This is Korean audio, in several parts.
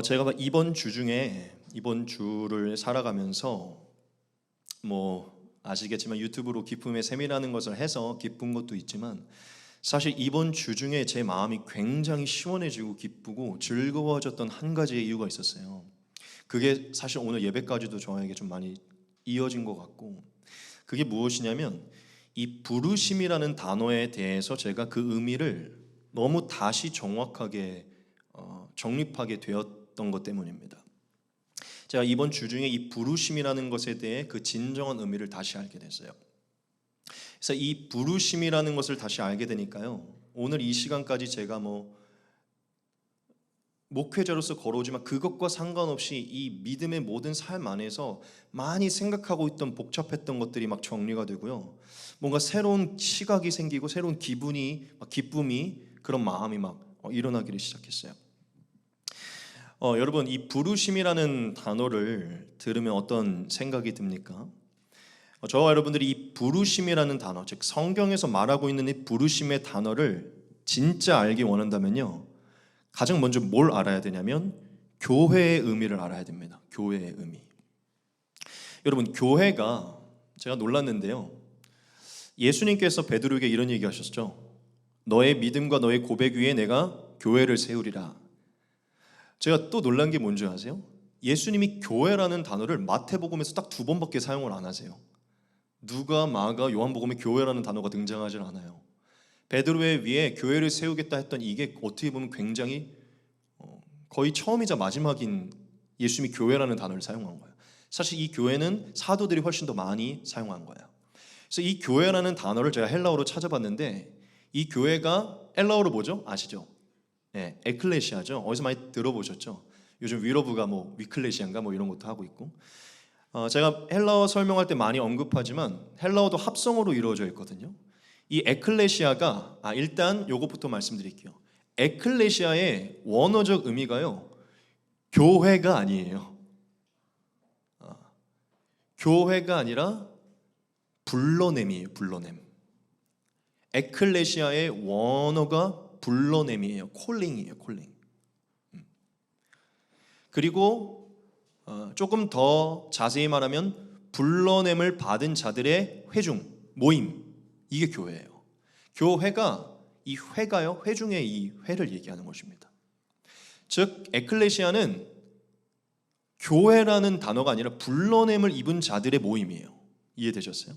제가 이번 주를 살아가면서 아시겠지만 유튜브로 기쁨의 셈이라는 것을 해서 기쁜 것도 있지만 사실 이번 주 중에 제 마음이 굉장히 시원해지고 기쁘고 즐거워졌던 한 가지의 이유가 있었어요. 그게 사실 오늘 예배까지도 저에게 좀 많이 이어진 것 같고, 그게 무엇이냐면 이 부르심이라는 단어에 대해서 제가 그 의미를 너무 다시 정확하게 정립하게 되었던 것 때문입니다. 제가 이번 주 중에 이 부르심이라는 것에 대해 그 진정한 의미를 다시 알게 됐어요. 그래서 이 부르심이라는 것을 다시 알게 되니까요, 오늘 이 시간까지 제가 목회자로서 걸어오지만 그것과 상관없이 이 믿음의 모든 삶 안에서 많이 생각하고 있던 복잡했던 것들이 막 정리가 되고요, 뭔가 새로운 시각이 생기고 새로운 기쁨이 그런 마음이 일어나기를 시작했어요. 여러분, 이 부르심이라는 단어를 들으면 어떤 생각이 듭니까? 저와 여러분들이 이 부르심이라는 단어, 즉 성경에서 말하고 있는 이 부르심의 단어를 진짜 알기 원한다면요, 가장 먼저 뭘 알아야 되냐면 교회의 의미를 알아야 됩니다. 교회의 의미. 여러분, 교회가, 제가 놀랐는데요, 예수님께서 베드로에게 이런 얘기 하셨죠. 너의 믿음과 너의 고백 위에 내가 교회를 세우리라. 제가 또 놀란 게 뭔지 아세요? 예수님이 교회라는 단어를 마태복음에서 딱 2번밖에 사용을 안 하세요. 누가, 마가, 요한복음에 교회라는 단어가 등장하지 않아요. 베드로의 위에 교회를 세우겠다 했던 이게 어떻게 보면 굉장히 거의 처음이자 마지막인 예수님이 교회라는 단어를 사용한 거예요. 사실 이 교회는 사도들이 훨씬 더 많이 사용한 거예요. 그래서 이 교회라는 단어를 제가 헬라어로 찾아봤는데, 이 교회가 헬라어로 뭐죠? 아시죠? 네, 에클레시아죠. 어디서 많이 들어보셨죠? 요즘 위러브가 위클레시아인가 이런 것도 하고 있고, 제가 헬라어 설명할 때 많이 언급하지만 헬라어도 합성어로 이루어져 있거든요. 이 에클레시아가 일단 요것부터 말씀드릴게요. 에클레시아의 원어적 의미가요, 교회가 아니에요. 교회가 아니라 불러냄이에요. 불러냄. 에클레시아의 원어가 불러냄이에요. 콜링이에요. 콜링. 그리고 조금 더 자세히 말하면 불러냄을 받은 자들의 회중, 모임, 이게 교회예요. 교회가, 이 회가요, 회중의 이 회를 얘기하는 것입니다. 즉 에클레시아는 교회라는 단어가 아니라 불러냄을 입은 자들의 모임이에요. 이해되셨어요?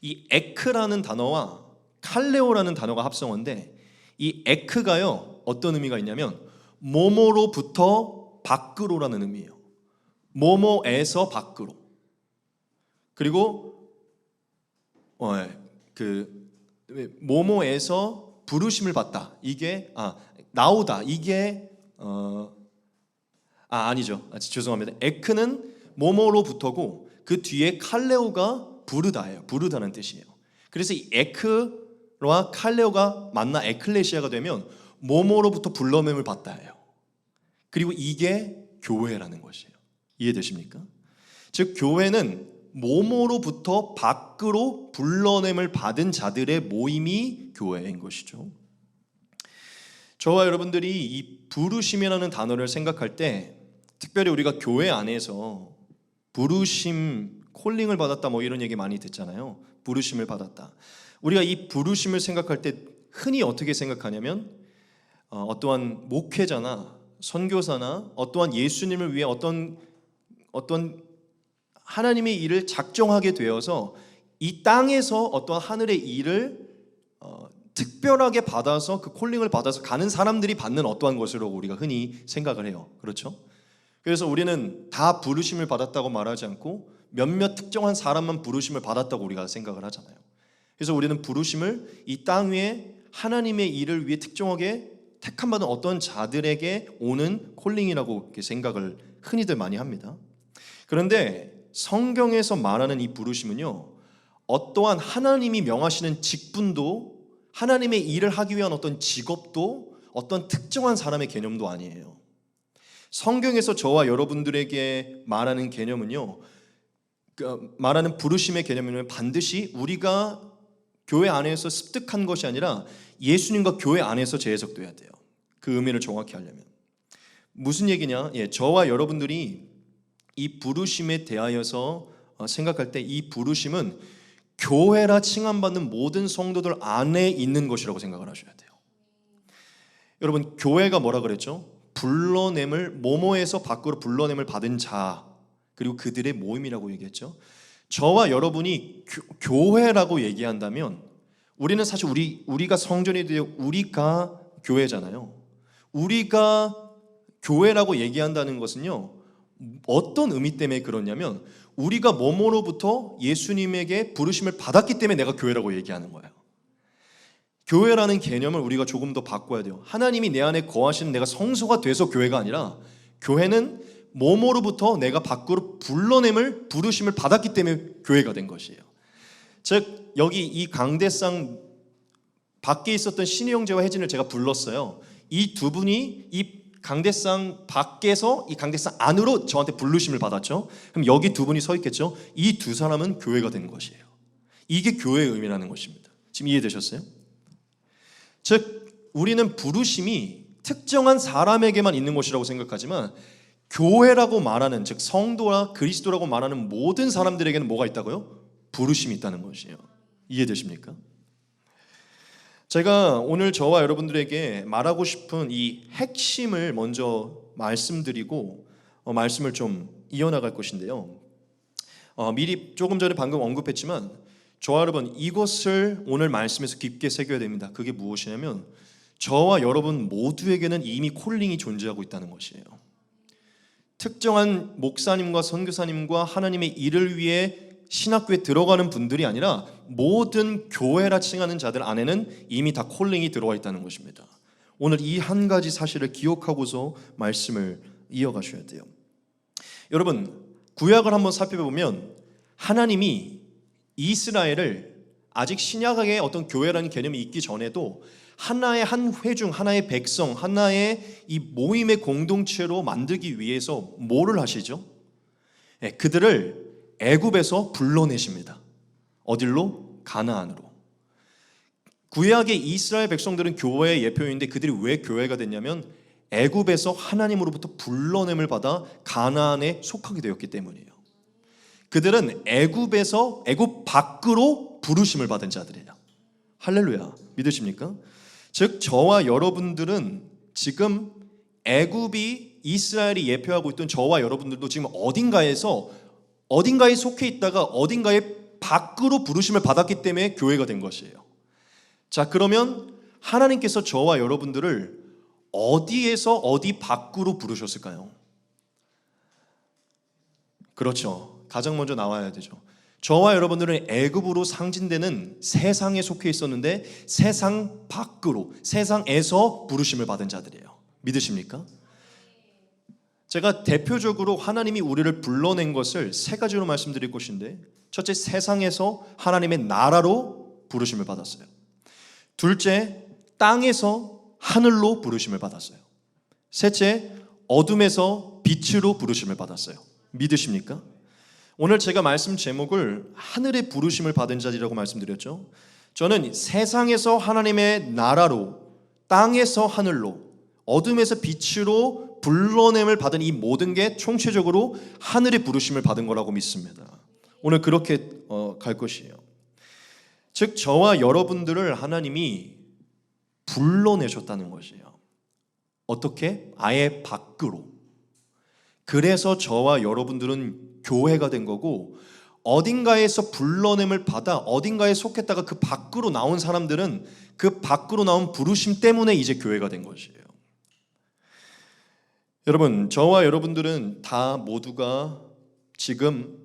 이 에크라는 단어와 칼레오라는 단어가 합성어인데, 이 에크가요 어떤 의미가 있냐면 뭐뭐로부터 밖으로라는 의미예요. 뭐뭐에서 밖으로. 그리고 뭐뭐에서 부르심을 받다, 이게 나오다, 이게 아니죠. 죄송합니다. 에크는 뭐뭐로부터고 그 뒤에 칼레오가 부르다예요. 부르다는 뜻이에요. 그래서 이 에크와 칼레오가 만나 에클레시아가 되면 뭐뭐로부터 불러냄을 받다예요. 그리고 이게 교회라는 것이에요. 이해되십니까? 즉 교회는 뭐뭐로부터 밖으로 불러냄을 받은 자들의 모임이 교회인 것이죠. 저와 여러분들이 이 부르심이라는 단어를 생각할 때, 특별히 우리가 교회 안에서 부르심, 콜링을 받았다 이런 얘기 많이 듣잖아요. 부르심을 받았다. 우리가 이 부르심을 생각할 때 흔히 어떻게 생각하냐면 어떠한 목회자나 선교사나 어떠한 예수님을 위해 어떤 하나님의 일을 작정하게 되어서 이 땅에서 어떠한 하늘의 일을 특별하게 받아서 그 콜링을 받아서 가는 사람들이 받는 어떠한 것으로 우리가 흔히 생각을 해요. 그렇죠? 그래서 우리는 다 부르심을 받았다고 말하지 않고 몇몇 특정한 사람만 부르심을 받았다고 우리가 생각을 하잖아요. 그래서 우리는 부르심을 이 땅 위에 하나님의 일을 위해 특정하게 택함받은 어떤 자들에게 오는 콜링이라고 이렇게 생각을 흔히들 많이 합니다. 그런데 성경에서 말하는 이 부르심은요, 어떠한 하나님이 명하시는 직분도, 하나님의 일을 하기 위한 어떤 직업도, 어떤 특정한 사람의 개념도 아니에요. 성경에서 저와 여러분들에게 말하는 개념은요, 말하는 부르심의 개념은 반드시 우리가 교회 안에서 습득한 것이 아니라 예수님과 교회 안에서 재해석돼야 돼요. 그 의미를 정확히 하려면. 무슨 얘기냐? 저와 여러분들이 이 부르심에 대하여서 생각할 때 이 부르심은 교회라 칭함받는 모든 성도들 안에 있는 것이라고 생각을 하셔야 돼요. 여러분, 교회가 뭐라 그랬죠? 불러냄을, 모모에서 밖으로 불러냄을 받은 자, 그리고 그들의 모임이라고 얘기했죠. 저와 여러분이 교회라고 얘기한다면 우리는 사실 우리가 성전이 되어 우리가 교회잖아요. 우리가 교회라고 얘기한다는 것은요, 어떤 의미 때문에 그러냐면 우리가 뭐뭐로부터 예수님에게 부르심을 받았기 때문에 내가 교회라고 얘기하는 거예요. 교회라는 개념을 우리가 조금 더 바꿔야 돼요. 하나님이 내 안에 거하시는 내가 성소가 돼서 교회가 아니라, 교회는 뭐뭐로부터 내가 밖으로 불러냄을, 부르심을 받았기 때문에 교회가 된 것이에요. 즉 여기 이 강대상 밖에 있었던 신의 형제와 혜진을 제가 불렀어요. 이 두 분이 이 강대상 밖에서 이 강대상 안으로 저한테 부르심을 받았죠. 그럼 여기 두 분이 서 있겠죠. 이 두 사람은 교회가 된 것이에요. 이게 교회의 의미라는 것입니다. 지금 이해되셨어요? 즉 우리는 부르심이 특정한 사람에게만 있는 것이라고 생각하지만, 교회라고 말하는, 즉 성도와 그리스도라고 말하는 모든 사람들에게는 뭐가 있다고요? 부르심이 있다는 것이에요. 이해되십니까? 제가 오늘 저와 여러분들에게 말하고 싶은 이 핵심을 먼저 말씀드리고 말씀을 좀 이어나갈 것인데요. 미리 조금 전에 방금 언급했지만 저와 여러분, 이것을 오늘 말씀에서 깊게 새겨야 됩니다. 그게 무엇이냐면 저와 여러분 모두에게는 이미 콜링이 존재하고 있다는 것이에요. 특정한 목사님과 선교사님과 하나님의 일을 위해 신학교에 들어가는 분들이 아니라 모든 교회라 칭하는 자들 안에는 이미 다 콜링이 들어와 있다는 것입니다. 오늘 이 한 가지 사실을 기억하고서 말씀을 이어가셔야 돼요. 여러분, 구약을 한번 살펴보면 하나님이 이스라엘을 아직 신약의 어떤 교회라는 개념이 있기 전에도 하나의 한 회중, 하나의 백성, 하나의 이 모임의 공동체로 만들기 위해서 뭐를 하시죠? 그들을 애굽에서 불러내십니다. 어딜로? 가나안으로. 구약의 이스라엘 백성들은 교회의 예표인데 그들이 왜 교회가 됐냐면 애굽에서 하나님으로부터 불러냄을 받아 가나안에 속하게 되었기 때문이에요. 그들은 애굽 밖으로 부르심을 받은 자들이에요. 할렐루야, 믿으십니까? 즉 저와 여러분들은 지금 애굽이 이스라엘이 예표하고 있던 저와 여러분들도 지금 어딘가에 속해 있다가 어딘가에 밖으로 부르심을 받았기 때문에 교회가 된 것이에요. 자, 그러면 하나님께서 저와 여러분들을 어디에서 어디 밖으로 부르셨을까요? 그렇죠. 가장 먼저 나와야 되죠. 저와 여러분들은 애굽으로 상징되는 세상에 속해 있었는데 세상 밖으로, 세상에서 부르심을 받은 자들이에요. 믿으십니까? 제가 대표적으로 하나님이 우리를 불러낸 것을 세 가지로 말씀드릴 것인데, 첫째, 세상에서 하나님의 나라로 부르심을 받았어요. 둘째, 땅에서 하늘로 부르심을 받았어요. 셋째, 어둠에서 빛으로 부르심을 받았어요. 믿으십니까? 오늘 제가 말씀 제목을 하늘의 부르심을 받은 자리라고 말씀드렸죠. 저는 세상에서 하나님의 나라로, 땅에서 하늘로, 어둠에서 빛으로 불러냄을 받은 이 모든 게 총체적으로 하늘의 부르심을 받은 거라고 믿습니다. 오늘 그렇게 갈 것이에요. 즉 저와 여러분들을 하나님이 불러내셨다는 것이에요. 어떻게? 아예 밖으로. 그래서 저와 여러분들은 교회가 된 거고, 어딘가에서 불러냄을 받아 어딘가에 속했다가 그 밖으로 나온 사람들은 그 밖으로 나온 부르심 때문에 이제 교회가 된 것이에요. 여러분, 저와 여러분들은 다 모두가 지금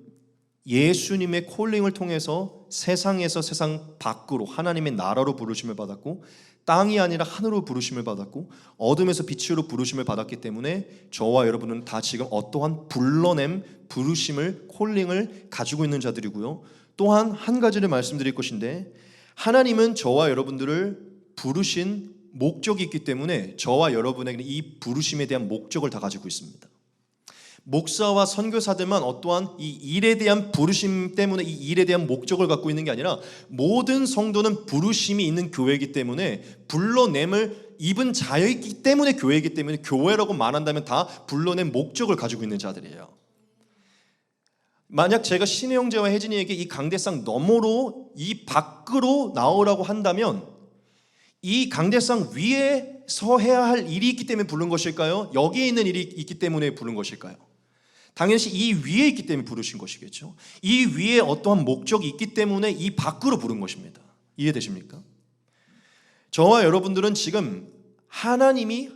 예수님의 콜링을 통해서 세상에서 세상 밖으로 하나님의 나라로 부르심을 받았고, 땅이 아니라 하늘로 부르심을 받았고, 어둠에서 빛으로 부르심을 받았기 때문에 저와 여러분은 다 지금 어떠한 불러냄, 부르심을, 콜링을 가지고 있는 자들이고요. 또한 한 가지를 말씀드릴 것인데, 하나님은 저와 여러분들을 부르신 목적이 있기 때문에 저와 여러분에게는 이 부르심에 대한 목적을 다 가지고 있습니다. 목사와 선교사들만 어떠한 이 일에 대한 부르심 때문에 이 일에 대한 목적을 갖고 있는 게 아니라 모든 성도는 부르심이 있는 교회이기 때문에 불러냄을 입은 자였기 때문에 교회이기 때문에 교회라고 말한다면 다 불러낸 목적을 가지고 있는 자들이에요. 만약 제가 신혜 형제와 혜진이에게 이 강대상 너머로 이 밖으로 나오라고 한다면 이 강대상 위에서 해야 할 일이 있기 때문에 부른 것일까요? 여기에 있는 일이 있기 때문에 부른 것일까요? 당연히 이 위에 있기 때문에 부르신 것이겠죠. 이 위에 어떠한 목적이 있기 때문에 이 밖으로 부른 것입니다. 이해되십니까? 저와 여러분들은 지금 하나님이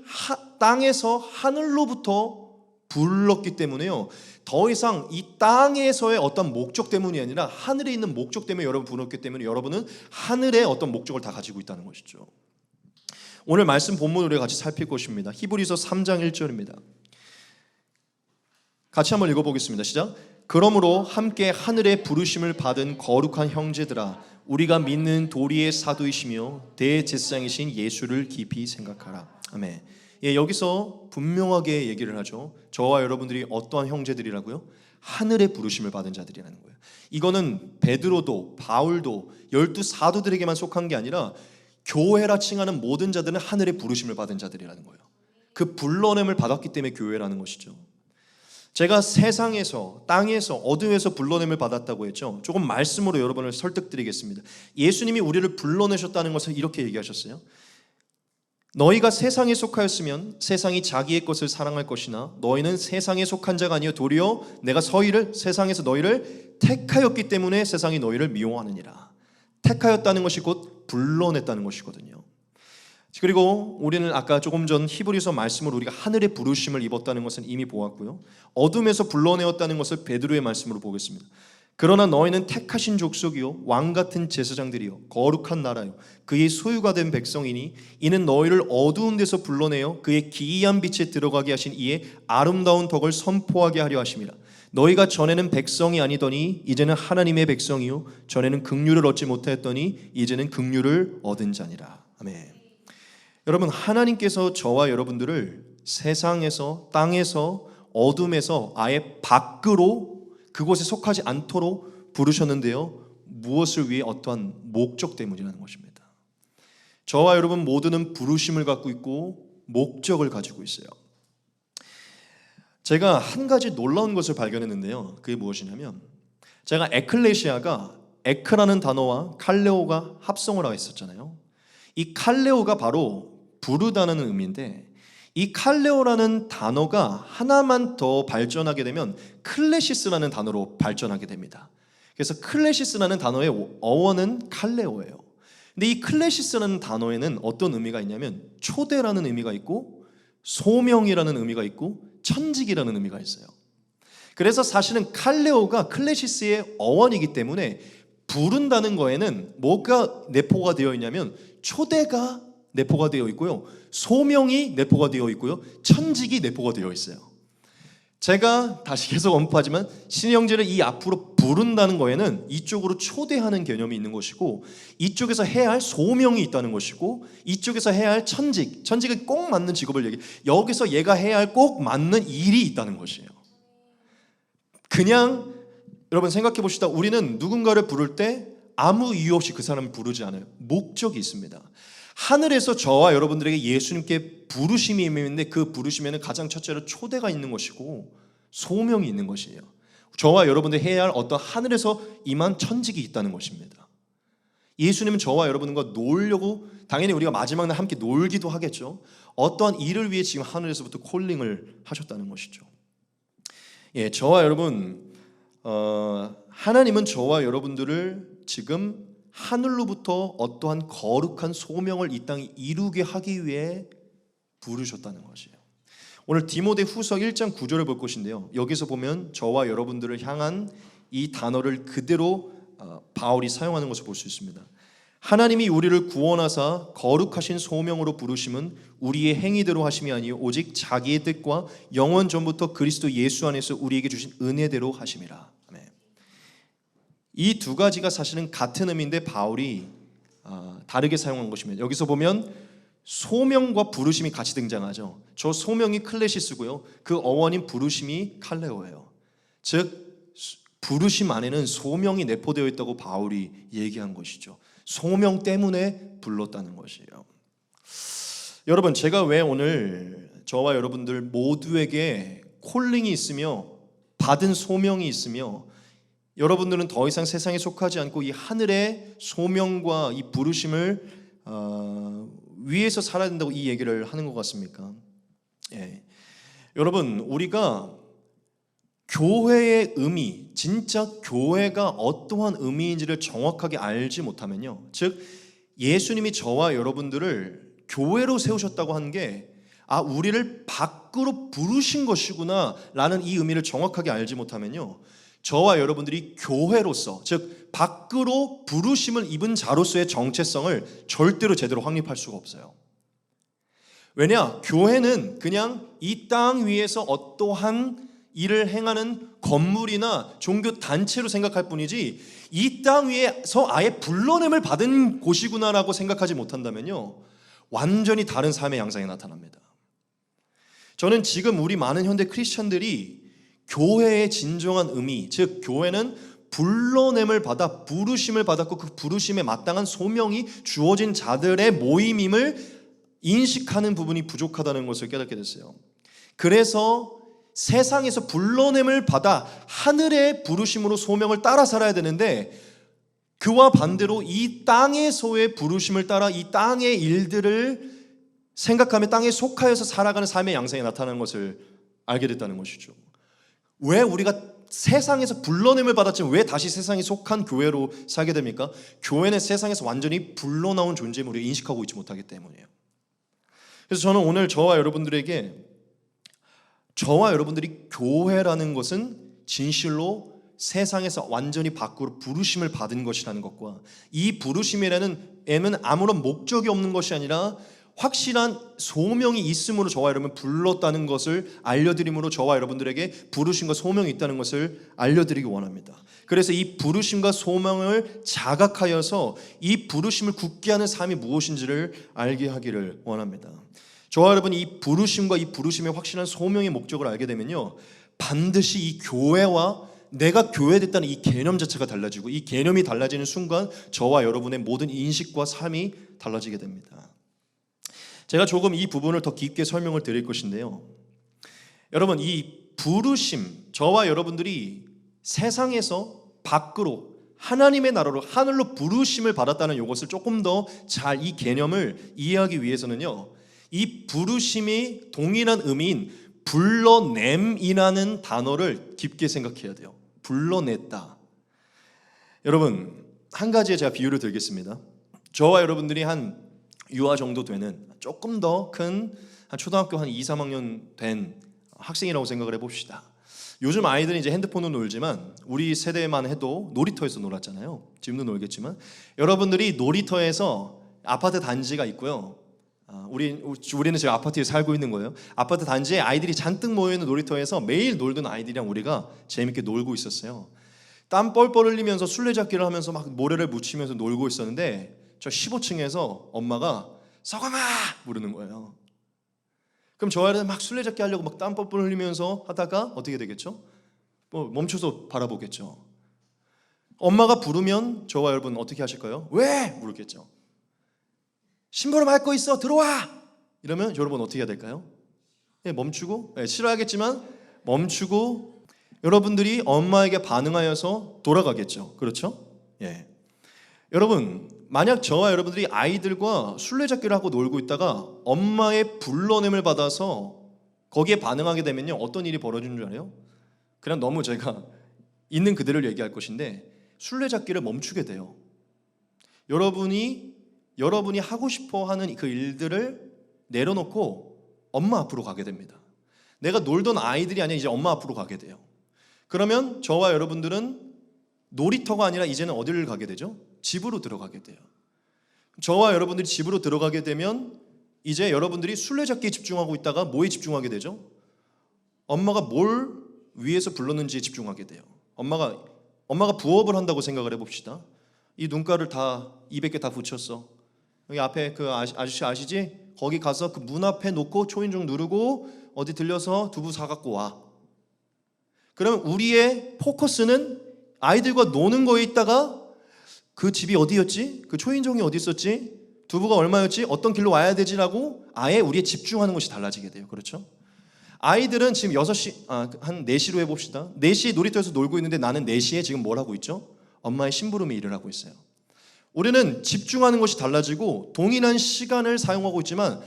땅에서 하늘로부터 불렀기 때문에요, 더 이상 이 땅에서의 어떤 목적 때문이 아니라 하늘에 있는 목적 때문에 여러분 불렀기 때문에 여러분은 하늘의 어떤 목적을 다 가지고 있다는 것이죠. 오늘 말씀 본문 우리가 같이 살필 것입니다. 히브리서 3장 1절입니다. 같이 한번 읽어보겠습니다. 시작. 그러므로 함께 하늘의 부르심을 받은 거룩한 형제들아, 우리가 믿는 도리의 사도이시며 대제사장이신 예수를 깊이 생각하라. 아멘. 예, 여기서 분명하게 얘기를 하죠. 저와 여러분들이 어떠한 형제들이라고요? 하늘의 부르심을 받은 자들이라는 거예요. 이거는 베드로도 바울도 12 사도들에게만 속한 게 아니라 교회라 칭하는 모든 자들은 하늘의 부르심을 받은 자들이라는 거예요. 그 불러냄을 받았기 때문에 교회라는 것이죠. 제가 세상에서 땅에서 어둠에서 불러냄을 받았다고 했죠. 조금 말씀으로 여러분을 설득드리겠습니다. 예수님이 우리를 불러내셨다는 것을 이렇게 얘기하셨어요. 너희가 세상에 속하였으면 세상이 자기의 것을 사랑할 것이나 너희는 세상에 속한 자가 아니요 도리어 내가 세상에서 너희를 택하였기 때문에 세상이 너희를 미워하느니라. 택하였다는 것이 곧 불러냈다는 것이거든요. 그리고 우리는 아까 조금 전 히브리서 말씀으로 우리가 하늘의 부르심을 입었다는 것은 이미 보았고요, 어둠에서 불러내었다는 것을 베드로의 말씀으로 보겠습니다. 그러나 너희는 택하신 족속이요 왕같은 제사장들이요 거룩한 나라요 그의 소유가 된 백성이니 이는 너희를 어두운 데서 불러내어 그의 기이한 빛에 들어가게 하신 이의 아름다운 덕을 선포하게 하려 하심이라. 너희가 전에는 백성이 아니더니 이제는 하나님의 백성이요 전에는 긍휼을 얻지 못하였더니 이제는 긍휼을 얻은 자니라. 아멘. 여러분, 하나님께서 저와 여러분들을 세상에서 땅에서 어둠에서 아예 밖으로 그곳에 속하지 않도록 부르셨는데요, 무엇을 위해? 어떠한 목적 때문이라는 것입니다. 저와 여러분 모두는 부르심을 갖고 있고 목적을 가지고 있어요. 제가 한 가지 놀라운 것을 발견했는데요, 그게 무엇이냐면 제가 에클레시아가 에크라는 단어와 칼레오가 합성을 하고 있었잖아요. 이 칼레오가 바로 부르다는 의미인데 이 칼레오라는 단어가 하나만 더 발전하게 되면 클레시스라는 단어로 발전하게 됩니다. 그래서 클레시스라는 단어의 어원은 칼레오예요. 근데 이 클레시스라는 단어에는 어떤 의미가 있냐면 초대라는 의미가 있고 소명이라는 의미가 있고 천직이라는 의미가 있어요. 그래서 사실은 칼레오가 클레시스의 어원이기 때문에 부른다는 거에는 뭐가 내포가 되어 있냐면 초대가 내포가 되어 있고요, 소명이 내포가 되어 있고요, 천직이 내포가 되어 있어요. 제가 다시 계속 언급하지만 신의 형제를 이 앞으로 부른다는 거에는 이쪽으로 초대하는 개념이 있는 것이고 이쪽에서 해야 할 소명이 있다는 것이고 이쪽에서 해야 할 천직은 꼭 맞는 직업을 얘기해. 여기서 얘가 해야 할 꼭 맞는 일이 있다는 것이에요. 그냥 여러분 생각해 봅시다. 우리는 누군가를 부를 때 아무 이유 없이 그 사람을 부르지 않아요. 목적이 있습니다. 하늘에서 저와 여러분들에게 예수님께 부르심이 있는데 그 부르심에는 가장 첫째로 초대가 있는 것이고 소명이 있는 것이에요. 저와 여러분들이 해야 할 어떤 하늘에서 임한 천직이 있다는 것입니다. 예수님은 저와 여러분과 놀려고, 당연히 우리가 마지막 날 함께 놀기도 하겠죠. 어떠한 일을 위해 지금 하늘에서부터 콜링을 하셨다는 것이죠. 예, 저와 여러분, 하나님은 저와 여러분들을 지금 하늘로부터 어떠한 거룩한 소명을 이 땅에 이루게 하기 위해 부르셨다는 것이에요. 오늘 디모데 후서 1장 9절을 볼 것인데요, 여기서 보면 저와 여러분들을 향한 이 단어를 그대로 바울이 사용하는 것을 볼 수 있습니다. 하나님이 우리를 구원하사 거룩하신 소명으로 부르심은 우리의 행위대로 하심이 아니요 오직 자기의 뜻과 영원 전부터 그리스도 예수 안에서 우리에게 주신 은혜대로 하심이라. 이 두 가지가 사실은 같은 의미인데 바울이 다르게 사용한 것입니다. 여기서 보면 소명과 부르심이 같이 등장하죠. 저 소명이 클레시스고요. 그 어원인 부르심이 칼레오예요. 즉 부르심 안에는 소명이 내포되어 있다고 바울이 얘기한 것이죠. 소명 때문에 불렀다는 것이에요. 여러분, 제가 왜 오늘 저와 여러분들 모두에게 콜링이 있으며 받은 소명이 있으며 여러분들은 더 이상 세상에 속하지 않고 이 하늘의 소명과 이 부르심을 위에서 살아야 된다고 이 얘기를 하는 것 같습니까? 예. 여러분, 우리가 교회의 의미, 진짜 교회가 어떠한 의미인지를 정확하게 알지 못하면요, 즉 예수님이 저와 여러분들을 교회로 세우셨다고 하는 게 우리를 밖으로 부르신 것이구나 라는 이 의미를 정확하게 알지 못하면요, 저와 여러분들이 교회로서, 즉 밖으로 부르심을 입은 자로서의 정체성을 절대로 제대로 확립할 수가 없어요. 왜냐? 교회는 그냥 이 땅 위에서 어떠한 일을 행하는 건물이나 종교 단체로 생각할 뿐이지 이 땅 위에서 아예 불러냄을 받은 곳이구나라고 생각하지 못한다면요, 완전히 다른 삶의 양상이 나타납니다. 저는 지금 우리 많은 현대 크리스천들이 교회의 진정한 의미, 즉 교회는 불러냄을 받아 부르심을 받았고 그 부르심에 마땅한 소명이 주어진 자들의 모임임을 인식하는 부분이 부족하다는 것을 깨닫게 됐어요. 그래서 세상에서 불러냄을 받아 하늘의 부르심으로 소명을 따라 살아야 되는데, 그와 반대로 이 땅에서의 부르심을 따라 이 땅의 일들을 생각하며 땅에 속하여서 살아가는 삶의 양상이 나타나는 것을 알게 됐다는 것이죠. 왜 우리가 세상에서 불러냄을 받았지만 왜 다시 세상에 속한 교회로 살게 됩니까? 교회는 세상에서 완전히 불러나온 존재임을 우리가 인식하고 있지 못하기 때문이에요. 그래서 저는 오늘 저와 여러분들이 교회라는 것은 진실로 세상에서 완전히 밖으로 부르심을 받은 것이라는 것과, 이 부르심이라는 애는 아무런 목적이 없는 것이 아니라 확실한 소명이 있음으로 저와 여러분 불렀다는 것을 알려드림으로 저와 여러분들에게 부르심과 소명이 있다는 것을 알려드리기 원합니다. 그래서 이 부르심과 소명을 자각하여서 이 부르심을 굳게 하는 삶이 무엇인지를 알게 하기를 원합니다. 저와 여러분이 이 부르심과 이 부르심의 확실한 소명의 목적을 알게 되면요, 반드시 이 교회와 내가 교회됐다는 이 개념 자체가 달라지고, 이 개념이 달라지는 순간 저와 여러분의 모든 인식과 삶이 달라지게 됩니다. 제가 조금 이 부분을 더 깊게 설명을 드릴 것인데요, 여러분, 이 부르심, 저와 여러분들이 세상에서 밖으로 하나님의 나라로 하늘로 부르심을 받았다는 이것을 조금 더 잘 이 개념을 이해하기 위해서는요, 이 부르심이 동일한 의미인 불러냄이라는 단어를 깊게 생각해야 돼요. 불러냈다. 여러분, 한 가지의 제가 비유를 들겠습니다. 저와 여러분들이 한 유아 정도 되는 조금 더 큰 한 초등학교 한 2, 3학년 된 학생이라고 생각을 해봅시다. 요즘 아이들은 이제 핸드폰으로 놀지만 우리 세대만 해도 놀이터에서 놀았잖아요. 지금도 놀겠지만 여러분들이 놀이터에서 아파트 단지가 있고요. 우리는 지금 아파트에 살고 있는 거예요. 아파트 단지에 아이들이 잔뜩 모여있는 놀이터에서 매일 놀던 아이들이랑 우리가 재밌게 놀고 있었어요. 땀 뻘뻘 흘리면서 술래잡기를 하면서 막 모래를 묻히면서 놀고 있었는데 저 15층에서 엄마가 서광아 부르는 거예요. 그럼 저 아이들은 막 술래잡기 하려고 막 땀 뻘뻘 흘리면서 하다가 어떻게 되겠죠? 멈춰서 바라보겠죠. 엄마가 부르면 저와 여러분 어떻게 하실까요? 왜? 물겠죠. 심부름 할 거 있어, 들어와! 이러면 여러분 어떻게 해야 될까요? 멈추고, 싫어하겠지만 멈추고 여러분들이 엄마에게 반응하여서 돌아가겠죠. 그렇죠? 예. 여러분, 만약 저와 여러분들이 아이들과 술래잡기를 하고 놀고 있다가 엄마의 불러냄을 받아서 거기에 반응하게 되면요, 어떤 일이 벌어지는 줄 알아요? 그냥 너무 제가 있는 그대로 얘기할 것인데 술래잡기를 멈추게 돼요. 여러분이 하고 싶어 하는 그 일들을 내려놓고 엄마 앞으로 가게 됩니다. 내가 놀던 아이들이 아니라 이제 엄마 앞으로 가게 돼요. 그러면 저와 여러분들은 놀이터가 아니라 이제는 어디를 가게 되죠? 집으로 들어가게 돼요. 저와 여러분들이 집으로 들어가게 되면 이제 여러분들이 술래잡기에 집중하고 있다가 뭐에 집중하게 되죠? 엄마가 뭘 위해서 불렀는지에 집중하게 돼요. 엄마가 부업을 한다고 생각을 해봅시다. 이 눈가를 다 200개 다 붙였어. 여기 앞에 그 아저씨 아시지? 거기 가서 그 문 앞에 놓고 초인종 누르고 어디 들려서 두부 사갖고 와. 그러면 우리의 포커스는 아이들과 노는 거에 있다가 그 집이 어디였지? 그 초인종이 어디 있었지? 두부가 얼마였지? 어떤 길로 와야 되지라고 아예 우리의 집중하는 것이 달라지게 돼요. 그렇죠? 아이들은 지금 6시, 한 4시로 해봅시다. 4시에 놀이터에서 놀고 있는데 나는 4시에 지금 뭘 하고 있죠? 엄마의 심부름의 일을 하고 있어요. 우리는 집중하는 것이 달라지고 동일한 시간을 사용하고 있지만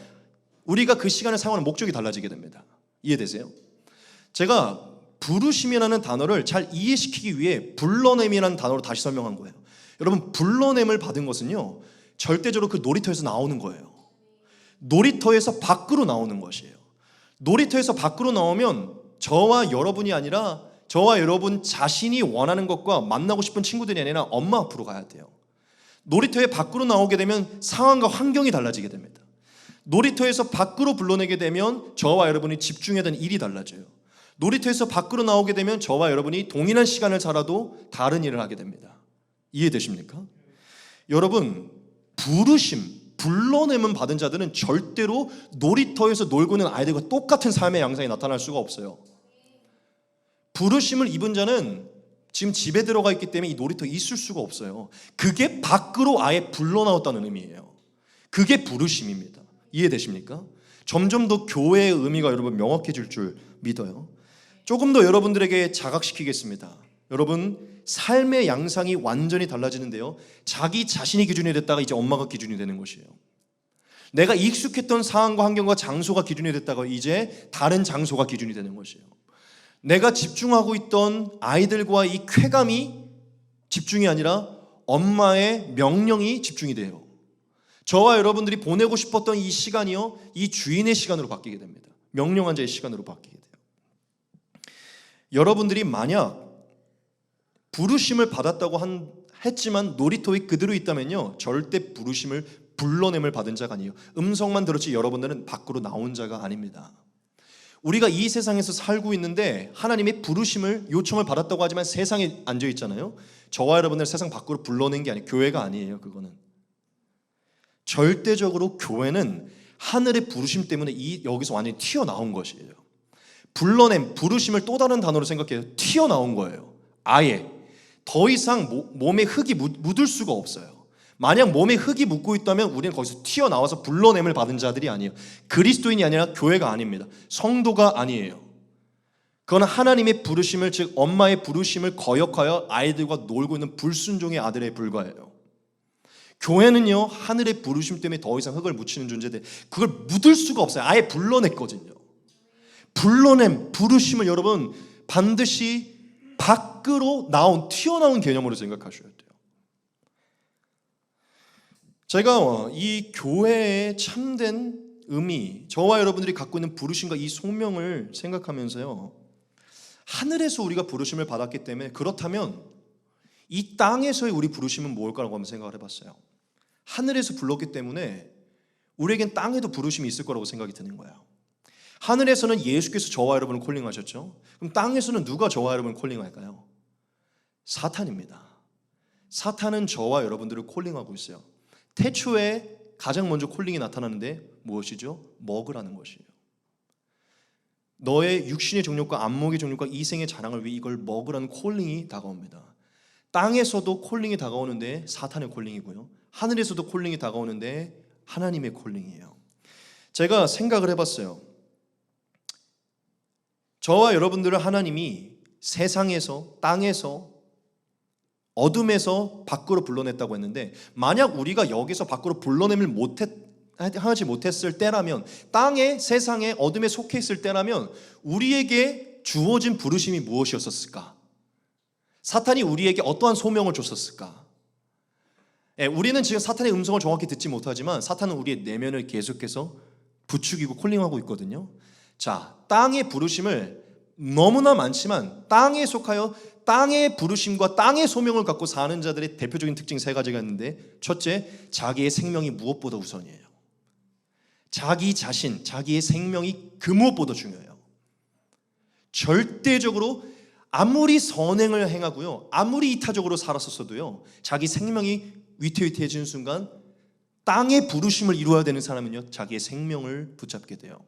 우리가 그 시간을 사용하는 목적이 달라지게 됩니다. 이해되세요? 제가 부르심이라는 단어를 잘 이해시키기 위해 불러냄이라는 단어로 다시 설명한 거예요. 여러분, 불러냄을 받은 것은요, 절대적으로 그 놀이터에서 나오는 거예요. 놀이터에서 밖으로 나오는 것이에요. 놀이터에서 밖으로 나오면 저와 여러분이 아니라 저와 여러분 자신이 원하는 것과 만나고 싶은 친구들이 아니라 엄마 앞으로 가야 돼요. 놀이터에 밖으로 나오게 되면 상황과 환경이 달라지게 됩니다. 놀이터에서 밖으로 불러내게 되면 저와 여러분이 집중해야 되는 일이 달라져요. 놀이터에서 밖으로 나오게 되면 저와 여러분이 동일한 시간을 살아도 다른 일을 하게 됩니다. 이해되십니까? 여러분, 부르심, 불러냄은 받은 자들은 절대로 놀이터에서 놀고 있는 아이들과 똑같은 삶의 양상이 나타날 수가 없어요. 부르심을 입은 자는 지금 집에 들어가 있기 때문에 이 놀이터에 있을 수가 없어요. 그게 밖으로 아예 불러나왔다는 의미예요. 그게 부르심입니다. 이해되십니까? 점점 더 교회의 의미가 여러분 명확해질 줄 믿어요. 조금 더 여러분들에게 자각시키겠습니다. 여러분, 삶의 양상이 완전히 달라지는데요, 자기 자신이 기준이 됐다가 이제 엄마가 기준이 되는 것이에요. 내가 익숙했던 상황과 환경과 장소가 기준이 됐다가 이제 다른 장소가 기준이 되는 것이에요. 내가 집중하고 있던 아이들과 이 쾌감이 집중이 아니라 엄마의 명령이 집중이 돼요. 저와 여러분들이 보내고 싶었던 이 시간이요, 이 주인의 시간으로 바뀌게 됩니다. 명령한 자의 시간으로 바뀌게 돼요. 여러분들이 만약 부르심을 받았다고 했지만 놀이터에 그대로 있다면요, 절대 부르심을 불러냄을 받은 자가 아니에요. 음성만 들었지 여러분들은 밖으로 나온 자가 아닙니다. 우리가 이 세상에서 살고 있는데 하나님의 부르심을 요청을 받았다고 하지만 세상에 앉아 있잖아요. 저와 여러분들 세상 밖으로 불러낸 게 아니에요. 교회가 아니에요. 그거는 절대적으로 교회는 하늘의 부르심 때문에 여기서 완전히 튀어나온 것이에요. 불러냄, 부르심을 또 다른 단어로 생각해요. 튀어나온 거예요. 아예 더 이상 몸에 흙이 묻을 수가 없어요. 만약 몸에 흙이 묻고 있다면 우리는 거기서 튀어나와서 불러냄을 받은 자들이 아니에요. 그리스도인이 아니라 교회가 아닙니다. 성도가 아니에요. 그건 하나님의 부르심을, 즉 엄마의 부르심을 거역하여 아이들과 놀고 있는 불순종의 아들에 불과해요. 교회는요, 하늘의 부르심 때문에 더 이상 흙을 묻히는 존재인데 그걸 묻을 수가 없어요. 아예 불러냈거든요. 불러냄, 부르심을 여러분 반드시 밖으로 튀어나온 개념으로 생각하셔야 돼요. 제가 이 교회의 참된 의미, 저와 여러분들이 갖고 있는 부르심과 이 소명을 생각하면서요, 하늘에서 우리가 부르심을 받았기 때문에 그렇다면 이 땅에서의 우리 부르심은 뭘까라고 한번 생각을 해봤어요. 하늘에서 불렀기 때문에 우리에겐 땅에도 부르심이 있을 거라고 생각이 드는 거예요. 하늘에서는 예수께서 저와 여러분을 콜링하셨죠. 그럼 땅에서는 누가 저와 여러분을 콜링할까요? 사탄입니다. 사탄은 저와 여러분들을 콜링하고 있어요. 태초에 가장 먼저 콜링이 나타나는데 무엇이죠? 먹으라는 것이에요. 너의 육신의 정욕과 안목의 정욕과 이생의 자랑을 위해 이걸 먹으라는 콜링이 다가옵니다. 땅에서도 콜링이 다가오는데 사탄의 콜링이고요, 하늘에서도 콜링이 다가오는데 하나님의 콜링이에요. 제가 생각을 해봤어요. 저와 여러분들을 하나님이 세상에서, 땅에서, 어둠에서 밖으로 불러냈다고 했는데 만약 우리가 여기서 밖으로 불러냄을 하지 못했을 때라면, 땅에, 세상에, 어둠에 속해 있을 때라면 우리에게 주어진 부르심이 무엇이었을까? 사탄이 우리에게 어떠한 소명을 줬었을까? 우리는 지금 사탄의 음성을 정확히 듣지 못하지만 사탄은 우리의 내면을 계속해서 부추기고 콜링하고 있거든요. 자, 땅의 부르심을 너무나 많지만 땅에 속하여 땅의 부르심과 땅의 소명을 갖고 사는 자들의 대표적인 특징 3가지가 있는데, 첫째, 자기의 생명이 무엇보다 우선이에요. 자기 자신, 자기의 생명이 그 무엇보다 중요해요. 절대적으로 아무리 선행을 행하고요, 아무리 이타적으로 살았었어도요, 자기 생명이 위태위태해지는 순간 땅의 부르심을 이루어야 되는 사람은요, 자기의 생명을 붙잡게 돼요.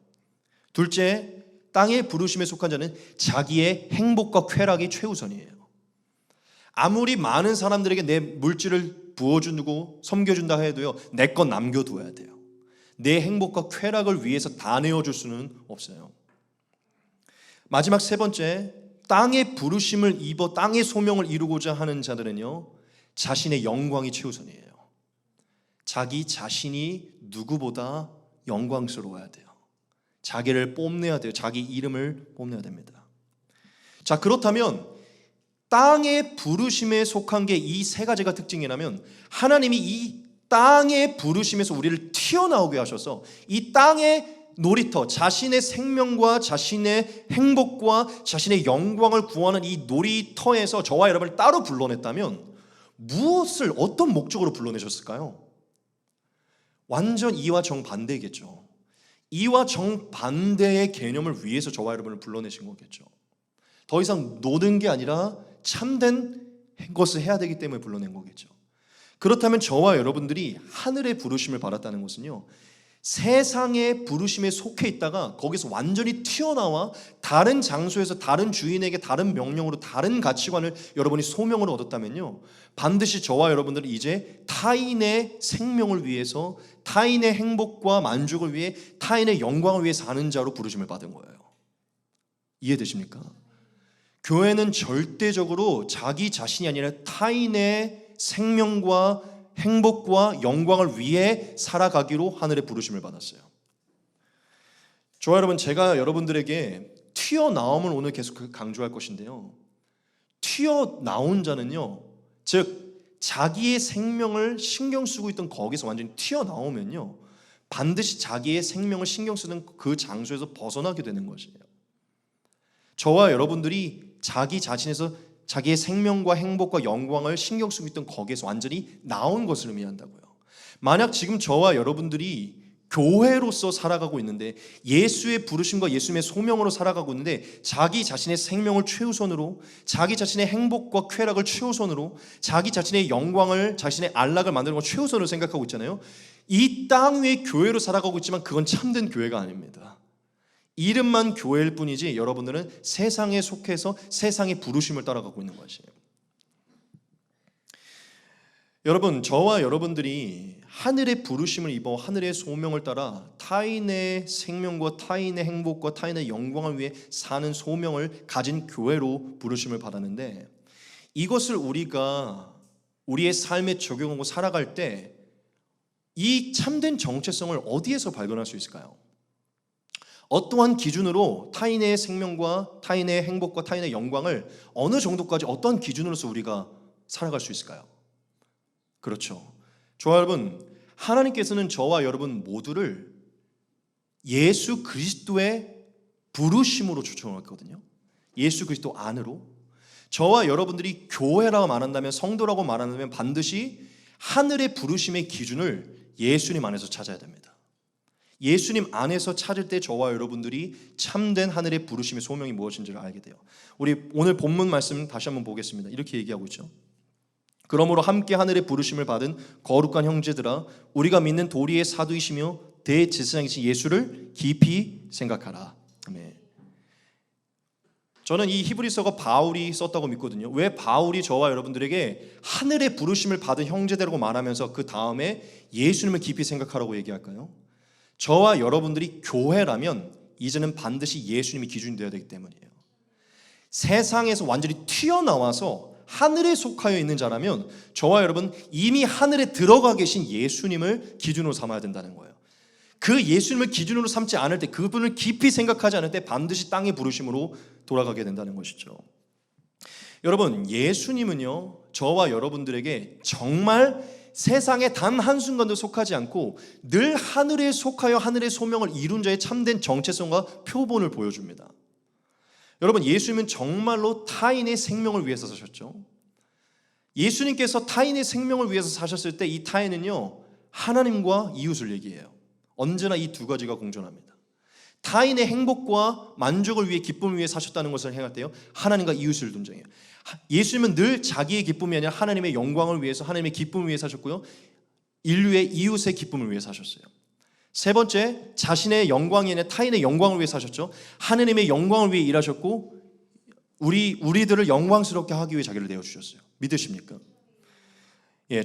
둘째, 땅의 부르심에 속한 자는 자기의 행복과 쾌락이 최우선이에요. 아무리 많은 사람들에게 내 물질을 부어주고 섬겨준다 해도요, 내 것 남겨두어야 돼요. 내 행복과 쾌락을 위해서 다 내어줄 수는 없어요. 마지막 세 번째, 땅의 부르심을 입어 땅의 소명을 이루고자 하는 자들은요, 자신의 영광이 최우선이에요. 자기 자신이 누구보다 영광스러워야 돼요. 자기를 뽐내야 돼요. 자기 이름을 뽐내야 됩니다. 자, 그렇다면 땅의 부르심에 속한 게 이 세 가지가 특징이라면, 하나님이 이 땅의 부르심에서 우리를 튀어나오게 하셔서 이 땅의 놀이터, 자신의 생명과 자신의 행복과 자신의 영광을 구하는 이 놀이터에서 저와 여러분을 따로 불러냈다면 무엇을, 어떤 목적으로 불러내셨을까요? 완전 이와 정반대겠죠. 이와 정반대의 개념을 위해서 저와 여러분을 불러내신 거겠죠. 더 이상 노는 게 아니라 참된 것을 해야 되기 때문에 불러낸 거겠죠. 그렇다면 저와 여러분들이 하늘의 부르심을 받았다는 것은요, 세상의 부르심에 속해 있다가 거기서 완전히 튀어나와 다른 장소에서 다른 주인에게 다른 명령으로 다른 가치관을 여러분이 소명으로 얻었다면요, 반드시 저와 여러분들은 이제 타인의 생명을 위해서, 타인의 행복과 만족을 위해, 타인의 영광을 위해 사는 자로 부르심을 받은 거예요. 이해되십니까? 교회는 절대적으로 자기 자신이 아니라 타인의 생명과 행복과 영광을 위해 살아가기로 하늘의 부르심을 받았어요. 저와 여러분, 제가 여러분들에게 튀어나옴을 오늘 계속 강조할 것인데요, 튀어나온 자는요, 즉 자기의 생명을 신경 쓰고 있던 거기서 완전히 튀어나오면요, 반드시 자기의 생명을 신경 쓰는 그 장소에서 벗어나게 되는 것이에요. 저와 여러분들이 자기 자신에서 자기의 생명과 행복과 영광을 신경 쓰고 있던 거기에서 완전히 나온 것을 의미한다고요. 만약 지금 저와 여러분들이 교회로서 살아가고 있는데, 예수의 부르심과 예수님의 소명으로 살아가고 있는데, 자기 자신의 생명을 최우선으로, 자기 자신의 행복과 쾌락을 최우선으로, 자기 자신의 영광을, 자신의 안락을 만드는 걸 최우선으로 생각하고 있잖아요. 이 땅 위의 교회로 살아가고 있지만 그건 참된 교회가 아닙니다. 이름만 교회일 뿐이지 여러분들은 세상에 속해서 세상의 부르심을 따라가고 있는 것이에요. 여러분, 저와 여러분들이 하늘의 부르심을 입어 하늘의 소명을 따라 타인의 생명과 타인의 행복과 타인의 영광을 위해 사는 소명을 가진 교회로 부르심을 받았는데, 이것을 우리가 우리의 삶에 적용하고 살아갈 때 이 참된 정체성을 어디에서 발견할 수 있을까요? 어떠한 기준으로 타인의 생명과 타인의 행복과 타인의 영광을 어느 정도까지, 어떤 기준으로서 우리가 살아갈 수 있을까요? 그렇죠. 저와 여러분, 하나님께서는 저와 여러분 모두를 예수 그리스도의 부르심으로 초청했거든요. 예수 그리스도 안으로. 저와 여러분들이 교회라고 말한다면, 성도라고 말한다면 반드시 하늘의 부르심의 기준을 예수님 안에서 찾아야 됩니다. 예수님 안에서 찾을 때 저와 여러분들이 참된 하늘의 부르심의 소명이 무엇인지를 알게 돼요. 우리 오늘 본문 말씀 다시 한번 보겠습니다. 이렇게 얘기하고 있죠. 그러므로 함께 하늘의 부르심을 받은 거룩한 형제들아, 우리가 믿는 도리의 사도이시며 대제사장이신 예수를 깊이 생각하라. 아멘. 저는 이 히브리서가 바울이 썼다고 믿거든요. 왜 바울이 저와 여러분들에게 하늘의 부르심을 받은 형제들이라고 말하면서 그 다음에 예수님을 깊이 생각하라고 얘기할까요? 저와 여러분들이 교회라면 이제는 반드시 예수님이 기준이 되어야 되기 때문이에요. 세상에서 완전히 튀어나와서 하늘에 속하여 있는 자라면 저와 여러분 이미 하늘에 들어가 계신 예수님을 기준으로 삼아야 된다는 거예요. 그 예수님을 기준으로 삼지 않을 때, 그분을 깊이 생각하지 않을 때 반드시 땅의 부르심으로 돌아가게 된다는 것이죠. 여러분, 예수님은요, 저와 여러분들에게 정말 세상에 단 한순간도 속하지 않고 늘 하늘에 속하여 하늘의 소명을 이룬 자의 참된 정체성과 표본을 보여줍니다. 여러분, 예수님은 정말로 타인의 생명을 위해서 사셨죠. 예수님께서 타인의 생명을 위해서 사셨을 때 이 타인은요, 하나님과 이웃을 얘기해요. 언제나 이 두 가지가 공존합니다. 타인의 행복과 만족을 위해, 기쁨을 위해 사셨다는 것을 행할 때요, 하나님과 이웃을 논쟁해요. 예수님은 늘 자기의 기쁨이 아니라 하나님의 영광을 위해서, 하나님의 기쁨을 위해 사셨고요, 인류의 이웃의 기쁨을 위해 사셨어요. 세 번째, 자신의 영광이 아니라 타인의 영광을 위해 사셨죠. 하느님의 영광을 위해 일하셨고 우리들을 영광스럽게 하기 위해 자기를 내어주셨어요. 믿으십니까?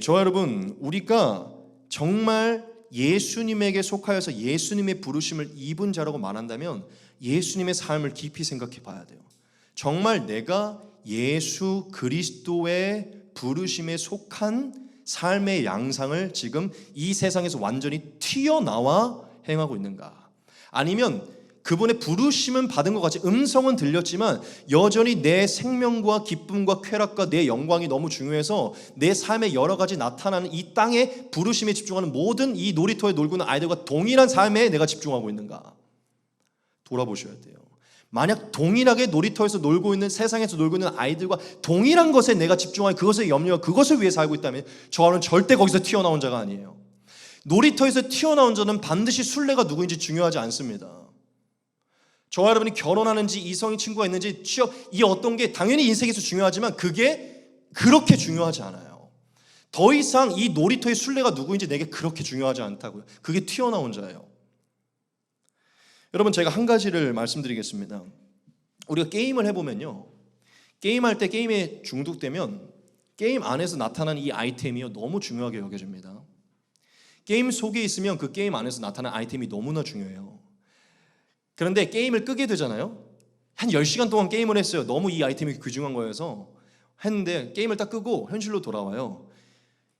저와 여러분, 우리가 정말 예수님에게 속하여서 예수님의 부르심을 입은 자라고 말한다면 예수님의 삶을 깊이 생각해 봐야 돼요. 정말 내가 예수 그리스도의 부르심에 속한 삶의 양상을 지금 이 세상에서 완전히 튀어나와 행하고 있는가? 아니면 그분의 부르심은 받은 것 같이 음성은 들렸지만 여전히 내 생명과 기쁨과 쾌락과 내 영광이 너무 중요해서 내 삶에 여러 가지 나타나는 이 땅의 부르심에 집중하는 모든 이 놀이터에 놀고 있는 아이들과 동일한 삶에 내가 집중하고 있는가? 돌아보셔야 돼요. 만약 동일하게 놀이터에서 놀고 있는, 세상에서 놀고 있는 아이들과 동일한 것에 내가 집중하는 그것에 염려와 그것을 위해 살고 있다면 저는 절대 거기서 튀어나온 자가 아니에요. 놀이터에서 튀어나온 자는 반드시 순례가 누구인지 중요하지 않습니다. 저와 여러분이 결혼하는지 이성의 친구가 있는지 취업, 이 어떤 게 당연히 인생에서 중요하지만 그게 그렇게 중요하지 않아요. 더 이상 이 놀이터의 순례가 누구인지 내게 그렇게 중요하지 않다고요. 그게 튀어나온 자예요. 여러분, 제가 한 가지를 말씀드리겠습니다. 우리가 게임을 해보면요, 게임할 때 게임에 중독되면 게임 안에서 나타나는 이 아이템이요 너무 중요하게 여겨집니다. 게임 속에 있으면 그 게임 안에서 나타나는 아이템이 너무나 중요해요. 그런데 게임을 끄게 되잖아요. 한 10시간 동안 게임을 했어요. 너무 이 아이템이 귀중한 거여서 했는데 게임을 딱 끄고 현실로 돌아와요.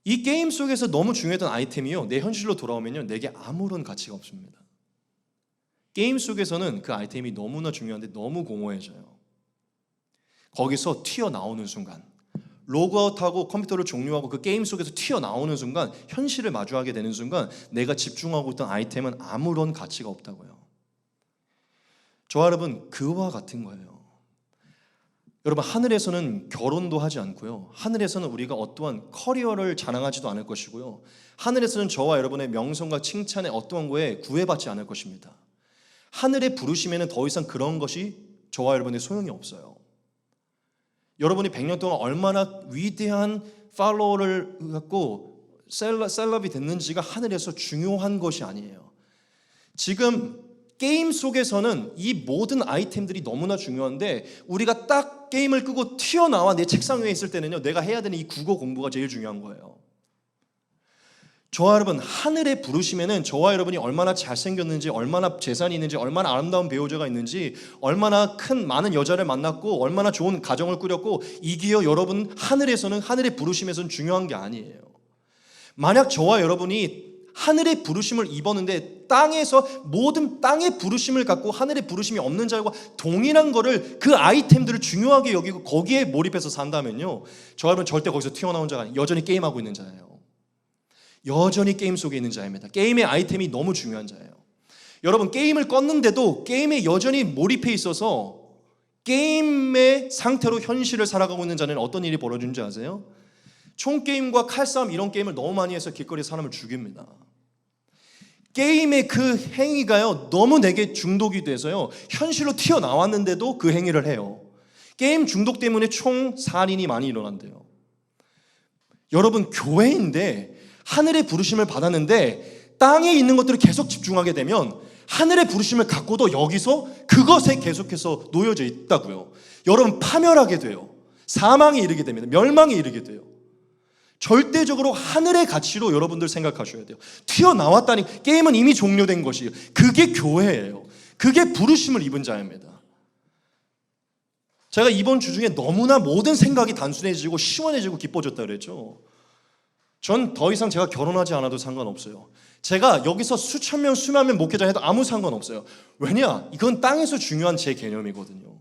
이 게임 속에서 너무 중요했던 아이템이요, 내 현실로 돌아오면요 내게 아무런 가치가 없습니다. 게임 속에서는 그 아이템이 너무나 중요한데 너무 공허해져요. 거기서 튀어나오는 순간, 로그아웃하고 컴퓨터를 종료하고 그 게임 속에서 튀어나오는 순간, 현실을 마주하게 되는 순간 내가 집중하고 있던 아이템은 아무런 가치가 없다고요. 저와 여러분, 그와 같은 거예요. 여러분, 하늘에서는 결혼도 하지 않고요, 하늘에서는 우리가 어떠한 커리어를 자랑하지도 않을 것이고요, 하늘에서는 저와 여러분의 명성과 칭찬에 어떠한 거에 구애받지 않을 것입니다. 하늘의 부르심에는 더 이상 그런 것이 저와 여러분의 소용이 없어요. 여러분이 100년 동안 얼마나 위대한 팔로워를 갖고 셀럽이 됐는지가 하늘에서 중요한 것이 아니에요. 지금 게임 속에서는 이 모든 아이템들이 너무나 중요한데 우리가 딱 게임을 끄고 튀어나와 내 책상 위에 있을 때는요, 내가 해야 되는 이 국어 공부가 제일 중요한 거예요. 저와 여러분, 하늘의 부르심에는 저와 여러분이 얼마나 잘생겼는지, 얼마나 재산이 있는지, 얼마나 아름다운 배우자가 있는지, 얼마나 많은 여자를 만났고, 얼마나 좋은 가정을 꾸렸고, 이게요 여러분, 하늘에서는, 하늘의 부르심에서는 중요한 게 아니에요. 만약 저와 여러분이 하늘의 부르심을 입었는데 땅에서 모든 땅의 부르심을 갖고 하늘의 부르심이 없는 자와 동일한 거를, 그 아이템들을 중요하게 여기고 거기에 몰입해서 산다면요, 저와 여러분 절대 거기서 튀어나온 자가 아니에요. 여전히 게임하고 있는 자예요. 여전히 게임 속에 있는 자입니다. 게임의 아이템이 너무 중요한 자예요. 여러분, 게임을 껐는데도 게임에 여전히 몰입해 있어서 게임의 상태로 현실을 살아가고 있는 자는 어떤 일이 벌어지는지 아세요? 총게임과 칼싸움 이런 게임을 너무 많이 해서 길거리에 사람을 죽입니다. 게임의 그 행위가요 너무 내게 중독이 돼서요 현실로 튀어나왔는데도 그 행위를 해요. 게임 중독 때문에 총 살인이 많이 일어난대요. 여러분, 교회인데 하늘의 부르심을 받았는데 땅에 있는 것들을 계속 집중하게 되면 하늘의 부르심을 갖고도 여기서 그것에 계속해서 놓여져 있다고요. 여러분, 파멸하게 돼요. 사망에 이르게 됩니다. 멸망에 이르게 돼요. 절대적으로 하늘의 가치로 여러분들 생각하셔야 돼요. 튀어나왔다니, 게임은 이미 종료된 것이에요. 그게 교회예요. 그게 부르심을 입은 자입니다. 제가 이번 주 중에 너무나 모든 생각이 단순해지고 시원해지고 기뻐졌다 그랬죠. 전 더 이상 제가 결혼하지 않아도 상관없어요. 제가 여기서 수천 명, 수만 명 목회자 해도 아무 상관없어요. 왜냐? 이건 땅에서 중요한 제 개념이거든요.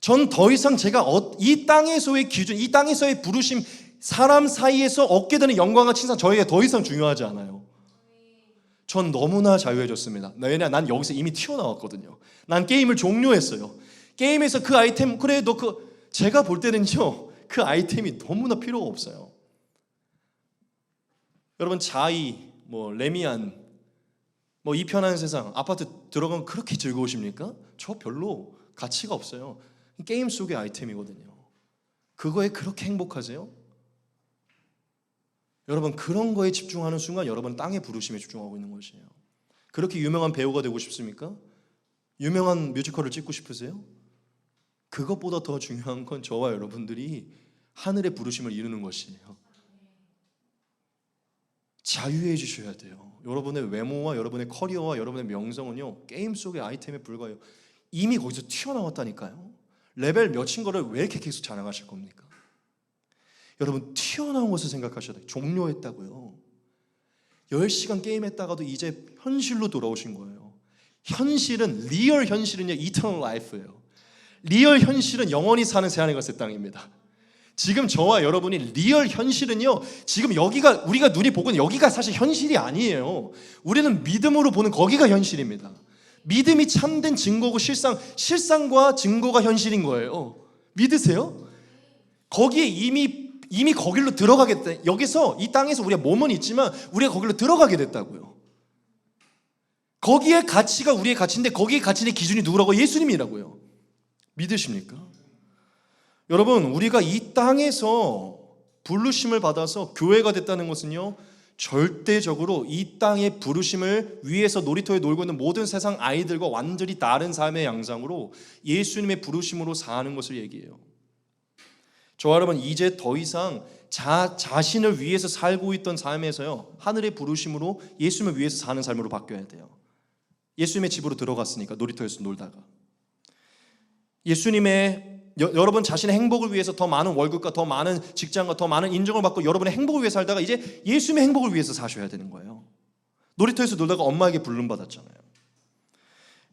전 더 이상 제가 이 땅에서의 기준, 이 땅에서의 부르심, 사람 사이에서 얻게 되는 영광과 칭찬, 저에게 더 이상 중요하지 않아요. 전 너무나 자유해졌습니다. 왜냐? 난 여기서 이미 튀어나왔거든요. 난 게임을 종료했어요. 게임에서 그 아이템, 그래 너 제가 볼 때는요 그 아이템이 너무나 필요가 없어요. 여러분, 자이, 레미안, 이 편한 세상, 아파트 들어가면 그렇게 즐거우십니까? 저 별로 가치가 없어요. 게임 속의 아이템이거든요. 그거에 그렇게 행복하세요? 여러분 그런 거에 집중하는 순간 여러분은 땅의 부르심에 집중하고 있는 것이에요. 그렇게 유명한 배우가 되고 싶습니까? 유명한 뮤지컬을 찍고 싶으세요? 그것보다 더 중요한 건 저와 여러분들이 하늘의 부르심을 이루는 것이에요. 자유해 주셔야 돼요. 여러분의 외모와 여러분의 커리어와 여러분의 명성은요, 게임 속의 아이템에 불과해요. 이미 거기서 튀어나왔다니까요. 레벨 몇인 거를 왜 이렇게 계속 자랑하실 겁니까? 여러분 튀어나온 것을 생각하셔야 돼요. 종료했다고요. 10시간 게임했다가도 이제 현실로 돌아오신 거예요. 현실은, 리얼 현실은요, 이터널 라이프예요. 리얼 현실은 영원히 사는 새하늘 같은 땅입니다. 지금 저와 여러분이 리얼 현실은요, 지금 여기가, 우리가 눈이 보고는 여기가 사실 현실이 아니에요. 우리는 믿음으로 보는 거기가 현실입니다. 믿음이 참된 증거고 실상과 증거가 현실인 거예요. 믿으세요? 거기에 이미 거길로 들어가겠다. 여기서 이 땅에서 우리가 몸은 있지만 우리가 거길로 들어가게 됐다고요. 거기에 가치가 우리의 가치인데 거기에 가치의 기준이 누구라고? 예수님이라고요. 믿으십니까? 여러분 우리가 이 땅에서 부르심을 받아서 교회가 됐다는 것은요, 절대적으로 이 땅의 부르심을 위해서 놀이터에 놀고 있는 모든 세상 아이들과 완전히 다른 삶의 양상으로 예수님의 부르심으로 사는 것을 얘기해요. 저와 여러분 이제 더 이상 자신을 위해서 살고 있던 삶에서요, 하늘의 부르심으로 예수님을 위해서 사는 삶으로 바뀌어야 돼요. 예수님의 집으로 들어갔으니까, 놀이터에서 놀다가 여러분 자신의 행복을 위해서 더 많은 월급과 더 많은 직장과 더 많은 인정을 받고 여러분의 행복을 위해 살다가 이제 예수님의 행복을 위해서 사셔야 되는 거예요. 놀이터에서 놀다가 엄마에게 부름받았잖아요.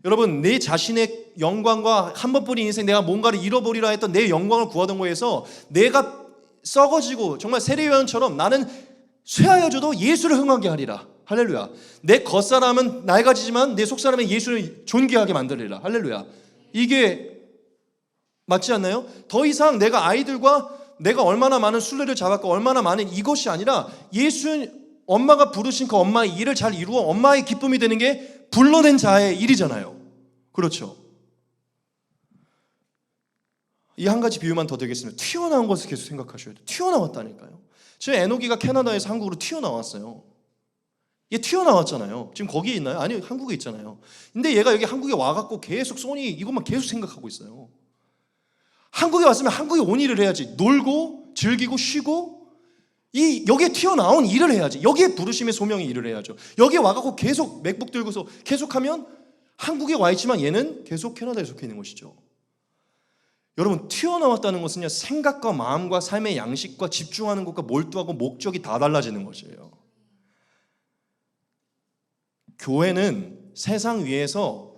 여러분 내 자신의 영광과 한 번뿐인 인생, 내가 뭔가를 잃어버리라 했던 내 영광을 구하던 거에서 내가 썩어지고 정말 세례요한처럼 나는 쇠하여져도 예수를 흥하게 하리라. 할렐루야. 내 겉사람은 낡아지지만 내 속사람은 예수를 존귀하게 만들리라. 할렐루야. 이게 맞지 않나요? 더 이상 내가 아이들과 내가 얼마나 많은 순례를 잡았고 얼마나 많은 이것이 아니라 엄마가 부르신 그 엄마의 일을 잘 이루어 엄마의 기쁨이 되는 게 불러낸 자의 일이잖아요. 그렇죠? 이 한 가지 비유만 더 드리겠습니다. 튀어나온 것을 계속 생각하셔야 돼요. 튀어나왔다니까요. 지금 에녹이가 캐나다에서 한국으로 튀어나왔어요. 얘 튀어나왔잖아요. 지금 거기에 있나요? 아니요, 한국에 있잖아요. 근데 얘가 여기 한국에 와갖고 계속 소니 이것만 계속 생각하고 있어요. 한국에 왔으면 한국에 온 일을 해야지. 놀고 즐기고 쉬고 여기에 튀어나온 일을 해야지. 여기에 부르심의 소명의 일을 해야죠. 여기에 와갖고 계속 맥북 들고서 계속하면 한국에 와 있지만 얘는 계속 캐나다에 속해 있는 것이죠. 여러분 튀어나왔다는 것은요, 생각과 마음과 삶의 양식과 집중하는 것과 몰두하고 목적이 다 달라지는 것이에요. 교회는 세상 위에서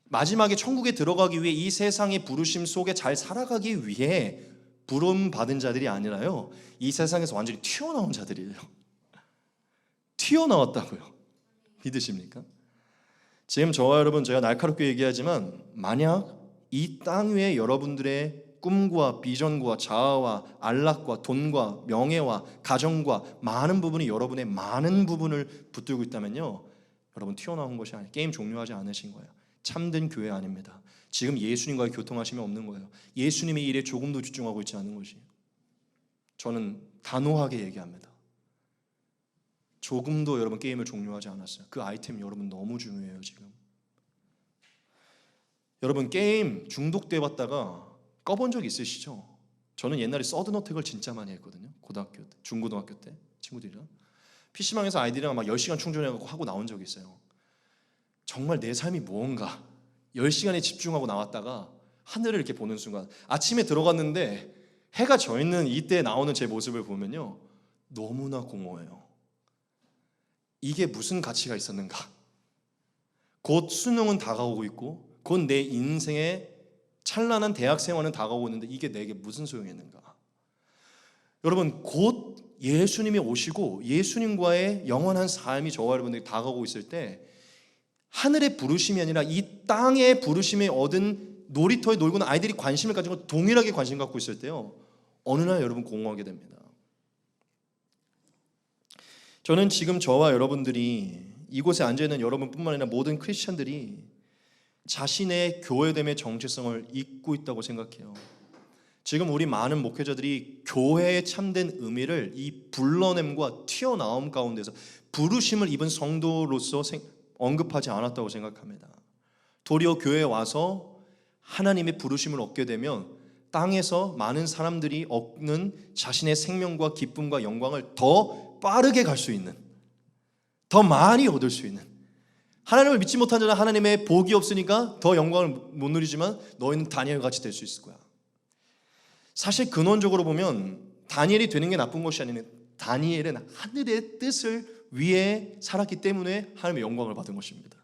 마지막에 천국에 들어가기 위해 이 세상의 부르심 속에 잘 살아가기 위해 부름 받은 자들이 아니라요, 이 세상에서 완전히 튀어나온 자들이에요. 튀어나왔다고요. 믿으십니까? 지금 저와 여러분 제가 날카롭게 얘기하지만 만약 이 땅 위에 여러분들의 꿈과 비전과 자아와 안락과 돈과 명예와 가정과 많은 부분이 여러분의 많은 부분을 붙들고 있다면요, 여러분 튀어나온 것이 아니에요. 게임 종료하지 않으신 거예요. 참된 교회 아닙니다. 지금 예수님과의 교통하심이 없는 거예요. 예수님의 일에 조금도 집중하고 있지 않은 것이에요. 저는 단호하게 얘기합니다. 조금도 여러분 게임을 종료하지 않았어요. 그 아이템이 여러분 너무 중요해요. 지금 여러분 게임 중독돼 봤다가 꺼본 적 있으시죠? 저는 옛날에 서든어택을 진짜 많이 했거든요. 고등학교 때, 중고등학교 때 친구들이랑 PC방에서 아이들이랑 막 10시간 충전해갖고 하고 나온 적이 있어요. 정말 내 삶이 무언가 10시간에 집중하고 나왔다가 하늘을 이렇게 보는 순간, 아침에 들어갔는데 해가 져 있는 이때 나오는 제 모습을 보면요, 너무나 공허해요. 이게 무슨 가치가 있었는가? 곧 수능은 다가오고 있고 곧 내 인생의 찬란한 대학 생활은 다가오고 있는데 이게 내게 무슨 소용이 있는가? 여러분 곧 예수님이 오시고 예수님과의 영원한 삶이 저와 여러분들이 다가오고 있을 때 하늘의 부르심이 아니라 이 땅의 부르심에 얻은 놀이터에 놀고 있는 아이들이 관심을 가진 것 동일하게 관심 갖고 있을 때요, 어느 날 여러분 공허하게 됩니다. 저는 지금 저와 여러분들이 이곳에 앉아있는 여러분뿐만 아니라 모든 크리스천들이 자신의 교회됨의 정체성을 잊고 있다고 생각해요. 지금 우리 많은 목회자들이 교회의 참된 의미를 이 불러냄과 튀어나옴 가운데서 부르심을 입은 성도로서 언급하지 않았다고 생각합니다. 도리어 교회에 와서 하나님의 부르심을 얻게 되면 땅에서 많은 사람들이 얻는 자신의 생명과 기쁨과 영광을 더 빠르게 갈 수 있는, 더 많이 얻을 수 있는, 하나님을 믿지 못한 자는 하나님의 복이 없으니까 더 영광을 못 누리지만 너희는 다니엘같이 될 수 있을 거야. 사실 근원적으로 보면 다니엘이 되는 게 나쁜 것이 아니라 다니엘은 하늘의 뜻을 위해 살았기 때문에 하나님의 영광을 받은 것입니다.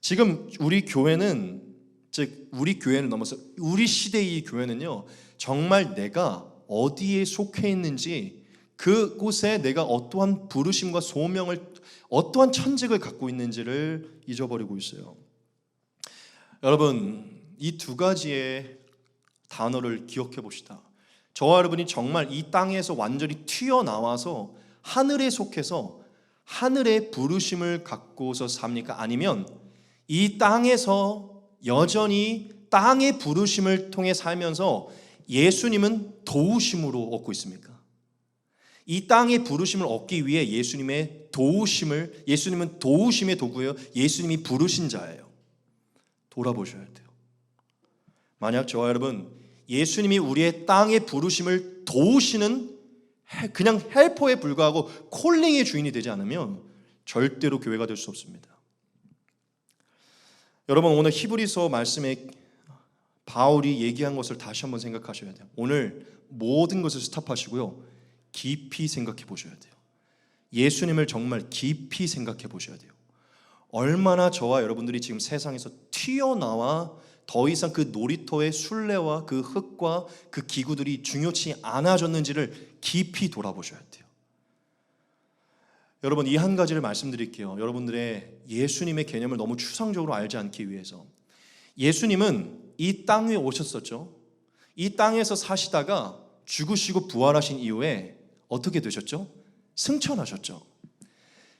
지금 우리 교회는, 즉 우리 교회를 넘어서 우리 시대의 교회는요, 정말 내가 어디에 속해 있는지, 그곳에 내가 어떠한 부르심과 소명을, 어떠한 천직을 갖고 있는지를 잊어버리고 있어요. 여러분, 이 두 가지의 단어를 기억해 봅시다. 저와 여러분이 정말 이 땅에서 완전히 튀어나와서 하늘에 속해서 하늘의 부르심을 갖고서 삽니까? 아니면 이 땅에서 여전히 땅의 부르심을 통해 살면서 예수님은 도우심으로 얻고 있습니까? 이 땅의 부르심을 얻기 위해 예수님은 도우심의 도구예요. 예수님이 부르신 자예요. 돌아보셔야 돼요. 만약 저와 여러분 예수님이 우리의 땅의 부르심을 도우시는 그냥 헬퍼에 불과하고 콜링의 주인이 되지 않으면 절대로 교회가 될 수 없습니다. 여러분, 오늘 히브리서 말씀에 바울이 얘기한 것을 다시 한번 생각하셔야 돼요. 오늘 모든 것을 스탑하시고요, 깊이 생각해 보셔야 돼요. 예수님을 정말 깊이 생각해 보셔야 돼요. 얼마나 저와 여러분들이 지금 세상에서 튀어나와 더 이상 그 놀이터의 술래와 그 흙과 그 기구들이 중요치 않아졌는지를 깊이 돌아보셔야 돼요. 여러분, 이 한 가지를 말씀드릴게요. 여러분들의 예수님의 개념을 너무 추상적으로 알지 않기 위해서. 예수님은 이 땅 위에 오셨었죠. 이 땅에서 사시다가 죽으시고 부활하신 이후에 어떻게 되셨죠? 승천하셨죠.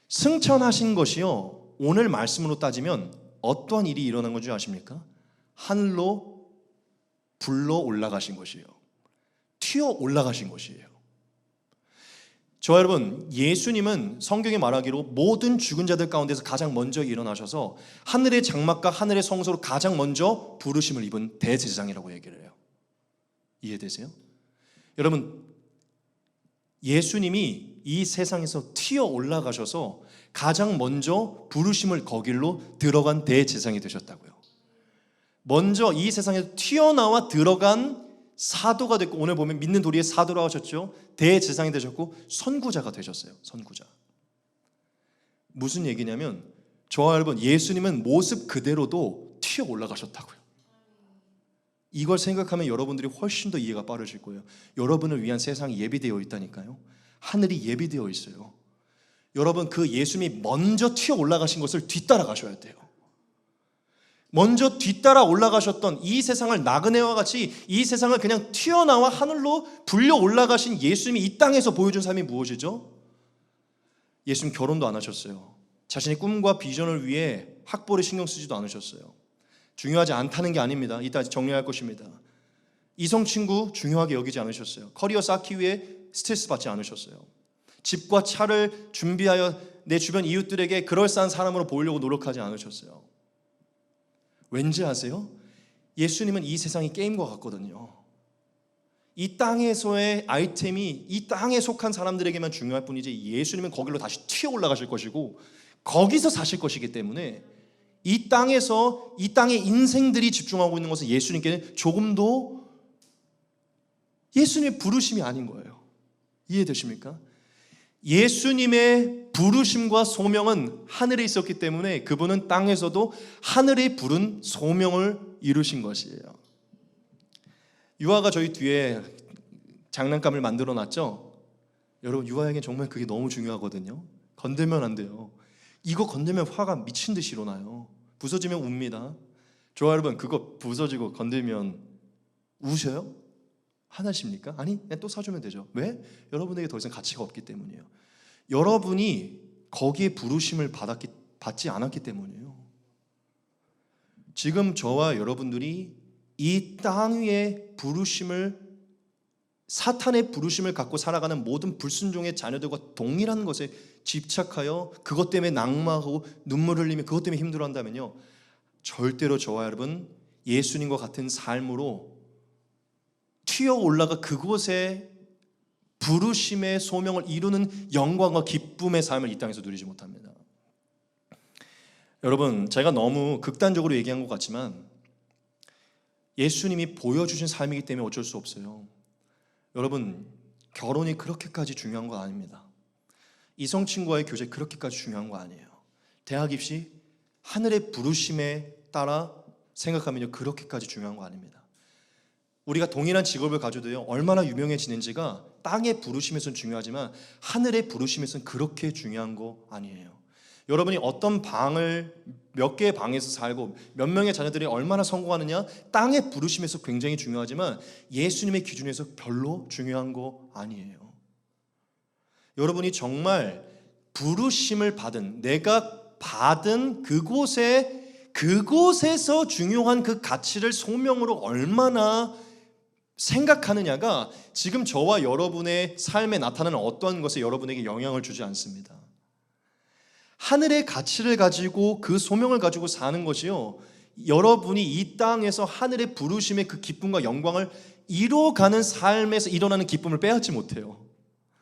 승천하신 것이요, 오늘 말씀으로 따지면 어떠한 일이 일어난 건지 아십니까? 하늘로 불러 올라가신 것이에요. 튀어 올라가신 것이에요. 저 여러분, 예수님은 성경에 말하기로 모든 죽은 자들 가운데서 가장 먼저 일어나셔서 하늘의 장막과 하늘의 성소로 가장 먼저 부르심을 입은 대제사장이라고 얘기를 해요. 이해되세요? 여러분, 예수님이 이 세상에서 튀어 올라가셔서 가장 먼저 부르심을 거길로 들어간 대제사장이 되셨다고요. 먼저 이 세상에서 튀어나와 들어간 사도가 됐고, 오늘 보면 믿는 도리의 사도라고 하셨죠. 대제사장이 되셨고 선구자가 되셨어요. 선구자. 무슨 얘기냐면, 저와 여러분, 예수님은 모습 그대로도 튀어 올라가셨다고요. 이걸 생각하면 여러분들이 훨씬 더 이해가 빠르실 거예요. 여러분을 위한 세상이 예비되어 있다니까요. 하늘이 예비되어 있어요. 여러분, 그 예수님이 먼저 튀어 올라가신 것을 뒤따라 가셔야 돼요. 먼저 뒤따라 올라가셨던 이 세상을 나그네와 같이 이 세상을 그냥 튀어나와 하늘로 불려 올라가신 예수님이 이 땅에서 보여준 삶이 무엇이죠? 예수님 결혼도 안 하셨어요. 자신의 꿈과 비전을 위해 학벌에 신경 쓰지도 않으셨어요. 중요하지 않다는 게 아닙니다. 이따 정리할 것입니다. 이성 친구 중요하게 여기지 않으셨어요. 커리어 쌓기 위해 스트레스 받지 않으셨어요. 집과 차를 준비하여 내 주변 이웃들에게 그럴싸한 사람으로 보이려고 노력하지 않으셨어요. 왠지 아세요? 예수님은 이 세상이 게임과 같거든요. 이 땅에서의 아이템이 이 땅에 속한 사람들에게만 중요할 뿐이지 예수님은 거기로 다시 튀어 올라가실 것이고 거기서 사실 것이기 때문에 이 땅에서 이 땅의 인생들이 집중하고 있는 것은 예수님께는 조금도 예수님의 부르심이 아닌 거예요. 이해되십니까? 예수님의 부르심과 소명은 하늘에 있었기 때문에 그분은 땅에서도 하늘에 부른 소명을 이루신 것이에요. 유아가 저희 뒤에 장난감을 만들어 놨죠? 여러분, 유아에게 정말 그게 너무 중요하거든요. 건들면 안 돼요. 이거 건들면 화가 미친 듯이 일어나요. 부서지면 웁니다. 저와 여러분, 그거 부서지고 건들면 우셔요? 화나십니까? 아니, 그냥 또 사주면 되죠. 왜? 여러분에게 더 이상 가치가 없기 때문이에요. 여러분이 거기에 부르심을 받지 않았기 때문이에요. 지금 저와 여러분들이 이 땅 위에 부르심을, 사탄의 부르심을 갖고 살아가는 모든 불순종의 자녀들과 동일한 것에 집착하여 그것 때문에 낙마하고 눈물 흘리며 그것 때문에 힘들어한다면요, 절대로 저와 여러분 예수님과 같은 삶으로 튀어 올라가 그곳에 부르심의 소명을 이루는 영광과 기쁨의 삶을 이 땅에서 누리지 못합니다. 여러분, 제가 너무 극단적으로 얘기한 것 같지만 예수님이 보여주신 삶이기 때문에 어쩔 수 없어요. 여러분, 결혼이 그렇게까지 중요한 거 아닙니다. 이성 친구와의 교제 그렇게까지 중요한 거 아니에요. 대학 입시, 하늘의 부르심에 따라 생각하면요, 그렇게까지 중요한 거 아닙니다. 우리가 동일한 직업을 가져도요, 얼마나 유명해지는지가 땅의 부르심에서는 중요하지만 하늘의 부르심에서는 그렇게 중요한 거 아니에요. 여러분이 어떤 방을, 몇 개의 방에서 살고 몇 명의 자녀들이 얼마나 성공하느냐, 땅의 부르심에서 굉장히 중요하지만 예수님의 기준에서 별로 중요한 거 아니에요. 여러분이 정말 부르심을 받은, 내가 받은 그곳에서 중요한 그 가치를 소명으로 얼마나 생각하느냐가 지금 저와 여러분의 삶에 나타나는 어떠한 것에 여러분에게 영향을 주지 않습니다. 하늘의 가치를 가지고 그 소명을 가지고 사는 것이요, 여러분이 이 땅에서 하늘의 부르심의 그 기쁨과 영광을 이뤄가는 삶에서 일어나는 기쁨을 빼앗지 못해요.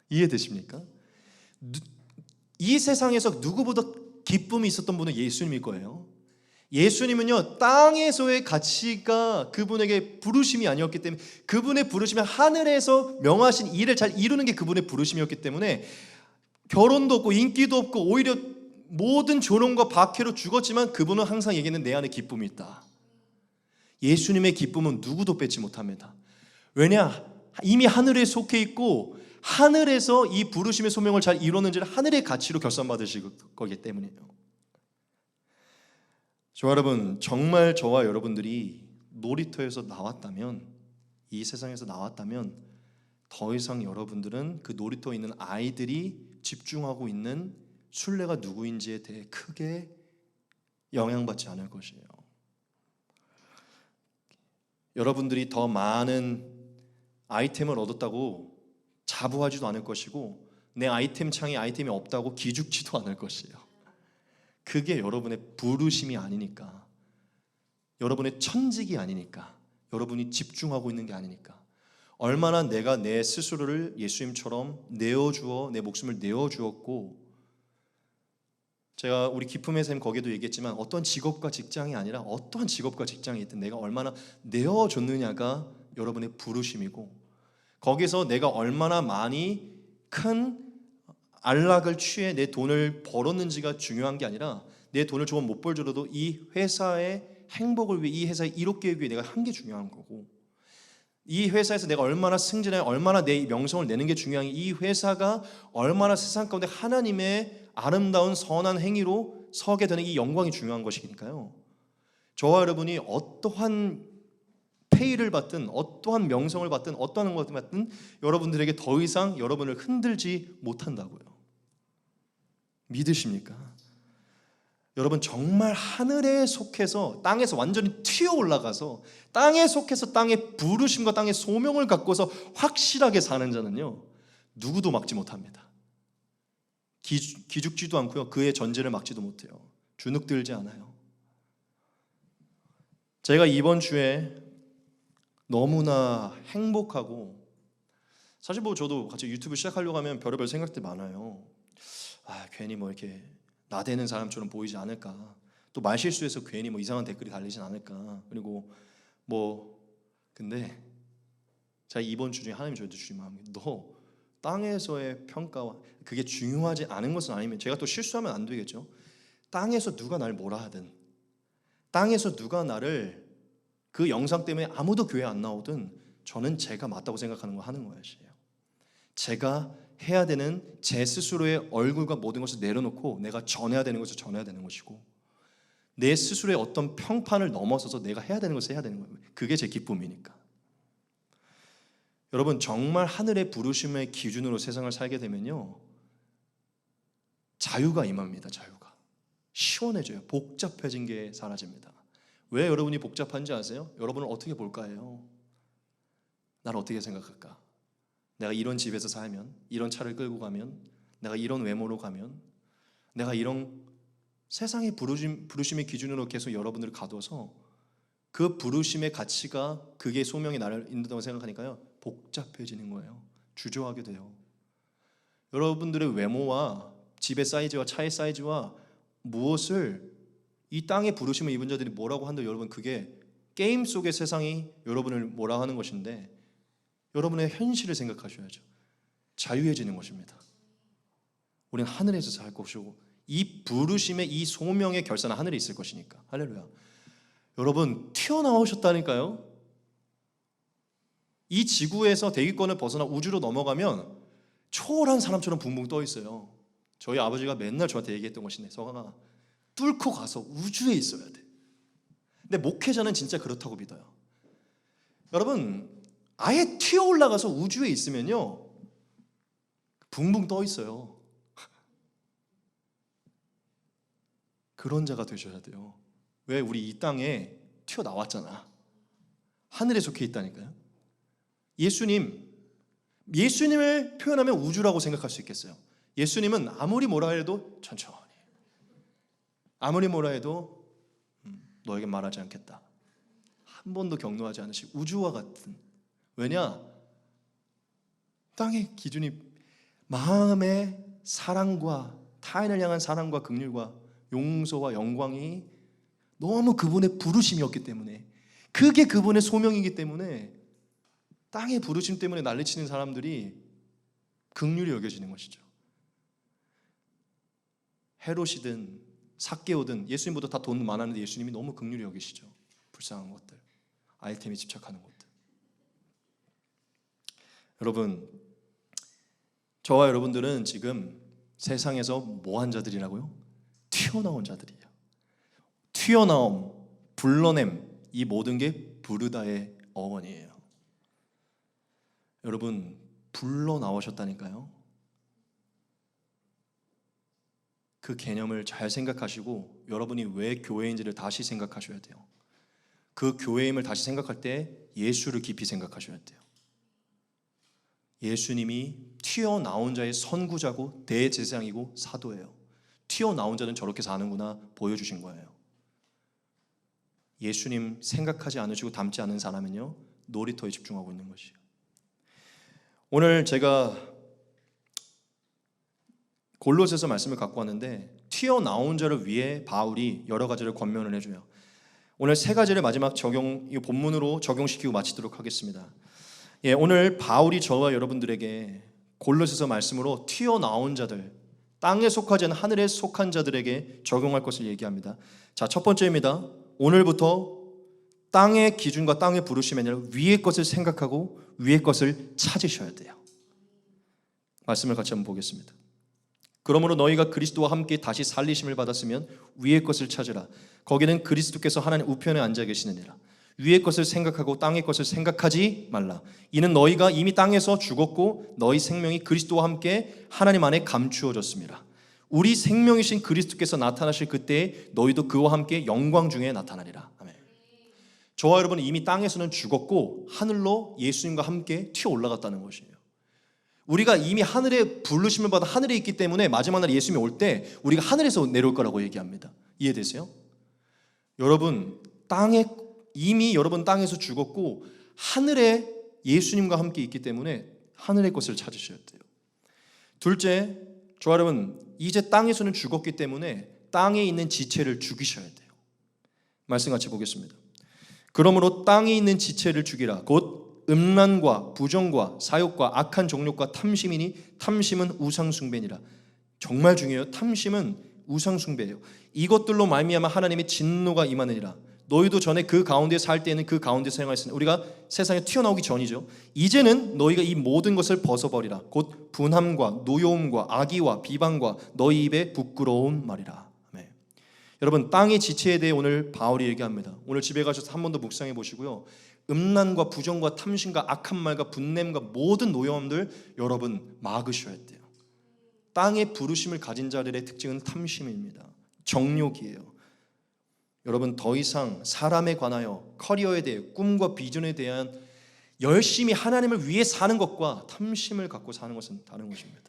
이해되십니까? 이 세상에서 누구보다 기쁨이 있었던 분은 예수님일 거예요. 예수님은요, 땅에서의 가치가 그분에게 부르심이 아니었기 때문에, 그분의 부르심이 하늘에서 명하신 일을 잘 이루는 게 그분의 부르심이었기 때문에 결혼도 없고 인기도 없고 오히려 모든 조롱과 박해로 죽었지만 그분은 항상 얘기했는, 내 안에 기쁨이 있다. 예수님의 기쁨은 누구도 뺏지 못합니다. 왜냐? 이미 하늘에 속해 있고 하늘에서 이 부르심의 소명을 잘 이루는지를 하늘의 가치로 결산받으실 거기 때문이에요. 저 여러분, 정말 저와 여러분들이 놀이터에서 나왔다면, 이 세상에서 나왔다면 더 이상 여러분들은 그 놀이터에 있는 아이들이 집중하고 있는 순례가 누구인지에 대해 크게 영향받지 않을 것이에요. 여러분들이 더 많은 아이템을 얻었다고 자부하지도 않을 것이고, 내 아이템 창에 아이템이 없다고 기죽지도 않을 것이에요. 그게 여러분의 부르심이 아니니까, 여러분의 천직이 아니니까, 여러분이 집중하고 있는 게 아니니까. 얼마나 내가 내 스스로를 예수님처럼 내어주어 내 목숨을 내어주었고, 제가 우리 기쁨의 샘 거기에도 얘기했지만 어떤 직업과 직장이 아니라 어떠한 직업과 직장이 있든 내가 얼마나 내어줬느냐가 여러분의 부르심이고, 거기서 내가 얼마나 많이 큰 안락을 취해 내 돈을 벌었는지가 중요한 게 아니라, 내 돈을 조금 못 벌더라도 이 회사의 행복을 위해, 이 회사의 이롭게 위해 내가 한 게 중요한 거고, 이 회사에서 내가 얼마나 승진해, 얼마나 내 명성을 내는 게 중요한 게, 이 회사가 얼마나 세상 가운데 하나님의 아름다운 선한 행위로 서게 되는 이 영광이 중요한 것이니까요. 저와 여러분이 어떠한 페이를 받든 어떠한 명성을 받든 어떠한 것을 받든 여러분들에게 더 이상 여러분을 흔들지 못한다고요. 믿으십니까? 여러분, 정말 하늘에 속해서 땅에서 완전히 튀어 올라가서 땅에 속해서 땅의 부르심과 땅의 소명을 갖고서 확실하게 사는 자는요, 누구도 막지 못합니다. 기죽지도 않고요, 그의 전제를 막지도 못해요. 주눅들지 않아요. 제가 이번 주에 너무나 행복하고, 사실 뭐 저도 같이 유튜브 시작하려고 하면 별의별 생각들 많아요. 괜히 뭐 이렇게 나대는 사람처럼 보이지 않을까, 또 말실수해서 괜히 뭐 이상한 댓글이 달리진 않을까, 그리고 뭐 근데 제가 이번 주 중에 하나님이 저한테 주신 마음이, 너 땅에서의 평가와 그게 중요하지 않은 것은 아니면, 제가 또 실수하면 안 되겠죠. 땅에서 누가 날 뭐라 하든, 땅에서 누가 나를 그 영상 때문에 아무도 교회 안 나오든, 저는 제가 맞다고 생각하는 거 하는 거예요. 제가 해야 되는 제 스스로의 얼굴과 모든 것을 내려놓고 내가 전해야 되는 것을 전해야 되는 것이고, 내 스스로의 어떤 평판을 넘어서서 내가 해야 되는 것을 해야 되는 거예요. 그게 제 기쁨이니까. 여러분, 정말 하늘의 부르심의 기준으로 세상을 살게 되면요, 자유가 임합니다. 자유가 시원해져요. 복잡해진 게 사라집니다. 왜 여러분이 복잡한지 아세요? 여러분을 어떻게 볼까요? 나를 어떻게 생각할까? 내가 이런 집에서 살면, 이런 차를 끌고 가면, 내가 이런 외모로 가면, 내가 이런 세상의 부르심의 기준으로 계속 여러분들을 가둬서 그 부르심의 가치가 그게 소명이 나를 인도한다고 생각하니까요, 복잡해지는 거예요. 주저하게 돼요. 여러분들의 외모와 집의 사이즈와 차의 사이즈와 무엇을 이 땅의 부르심을 입은 자들이 뭐라고 한다, 여러분, 그게 게임 속의 세상이 여러분을 뭐라 하는 것인데 여러분의 현실을 생각하셔야죠. 자유해지는 것입니다. 우리는 하늘에서 살 것이고 이 부르심의 이 소명의 결산은 하늘에 있을 것이니까. 할렐루야. 여러분 튀어나오셨다니까요. 이 지구에서 대기권을 벗어나 우주로 넘어가면 초월한 사람처럼 붕붕 떠 있어요. 저희 아버지가 맨날 저한테 얘기했던 것인데, 서강아, 뚫고 가서 우주에 있어야 돼. 근데 목회자는 진짜 그렇다고 믿어요. 여러분 아예 튀어 올라가서 우주에 있으면요 붕붕 떠 있어요. 그런 자가 되셔야 돼요. 왜? 우리 이 땅에 튀어나왔잖아. 하늘에 속해 있다니까요. 예수님을 표현하면 우주라고 생각할 수 있겠어요. 예수님은 아무리 뭐라 해도 천천히, 아무리 뭐라 해도 너에게 말하지 않겠다, 한 번도 격노하지 않으시고 우주와 같은. 왜냐? 땅의 기준이 마음의 사랑과 타인을 향한 사랑과 긍휼과 용서와 영광이 너무 그분의 부르심이었기 때문에, 그게 그분의 소명이기 때문에 땅의 부르심 때문에 난리치는 사람들이 긍휼히 여겨지는 것이죠. 헤롯이든 삭개오든 예수님보다 다 돈 많았는데 예수님이 너무 긍휼히 여기시죠. 불쌍한 것들, 아이템에 집착하는 것들. 여러분, 저와 여러분들은 지금 세상에서 뭐한 자들이라고요? 튀어나온 자들이에요. 튀어나옴, 불러냄, 이 모든 게 부르다의 어원이에요. 여러분 불러 나오셨다니까요. 그 개념을 잘 생각하시고 여러분이 왜 교회인지를 다시 생각하셔야 돼요. 그 교회임을 다시 생각할 때 예수를 깊이 생각하셔야 돼요. 예수님이 튀어나온 자의 선구자고 대제사장이고 사도예요. 튀어나온 자는 저렇게 사는구나 보여주신 거예요. 예수님 생각하지 않으시고 닮지 않은 사람은요 놀이터에 집중하고 있는 것이에요. 오늘 제가 골로새서 말씀을 갖고 왔는데, 튀어나온 자를 위해 바울이 여러 가지를 권면을 해줘요. 오늘 세 가지를 마지막 이 본문으로 적용시키고 마치도록 하겠습니다. 오늘 바울이 저와 여러분들에게 골로새서 말씀으로 튀어나온 자들, 땅에 속하지 않은 하늘에 속한 자들에게 적용할 것을 얘기합니다. 자, 첫 번째입니다. 오늘부터 땅의 기준과 땅의 부르심이 아니라 위의 것을 생각하고 위의 것을 찾으셔야 돼요. 말씀을 같이 한번 보겠습니다. 그러므로 너희가 그리스도와 함께 다시 살리심을 받았으면 위의 것을 찾으라. 거기는 그리스도께서 하나님 우편에 앉아 계시느니라. 위의 것을 생각하고 땅의 것을 생각하지 말라. 이는 너희가 이미 땅에서 죽었고 너희 생명이 그리스도와 함께 하나님 안에 감추어졌습니다. 우리 생명이신 그리스도께서 나타나실 그때에 너희도 그와 함께 영광 중에 나타나리라. 아멘. 저와 여러분은 이미 땅에서는 죽었고 하늘로 예수님과 함께 튀어 올라갔다는 것이에요. 우리가 이미 하늘에 부르심을 받아 하늘에 있기 때문에 마지막 날 예수님이 올 때 우리가 하늘에서 내려올 거라고 얘기합니다. 이해되세요? 여러분 이미 여러분 땅에서 죽었고 하늘에 예수님과 함께 있기 때문에 하늘의 것을 찾으셔야 돼요. 둘째, 저와 여러분 이제 땅에서는 죽었기 때문에 땅에 있는 지체를 죽이셔야 돼요. 말씀 같이 보겠습니다. 그러므로 땅에 있는 지체를 죽이라. 곧 음란과 부정과 사욕과 악한 정욕과 탐심이니 탐심은 우상숭배니라. 정말 중요해요. 탐심은 우상숭배예요. 이것들로 말미암아 하나님의 진노가 임하느니라. 너희도 전에 그 가운데 살 때에는 그 가운데서 행하였으니, 우리가 세상에 튀어나오기 전이죠. 이제는 너희가 이 모든 것을 벗어버리라. 곧 분함과 노여움과 악의와 비방과 너희 입에 부끄러운 말이라. 아멘. 여러분 땅의 지체에 대해 오늘 바울이 얘기합니다. 오늘 집에 가셔서 한 번 더 묵상해 보시고요. 음란과 부정과 탐심과 악한 말과 분냄과 모든 노여움들 여러분 막으셔야 돼요. 땅의 부르심을 가진 자들의 특징은 탐심입니다. 정욕이에요. 여러분 더 이상 사람에 관하여 커리어에 대해 꿈과 비전에 대한 열심히 하나님을 위해 사는 것과 탐심을 갖고 사는 것은 다른 것입니다.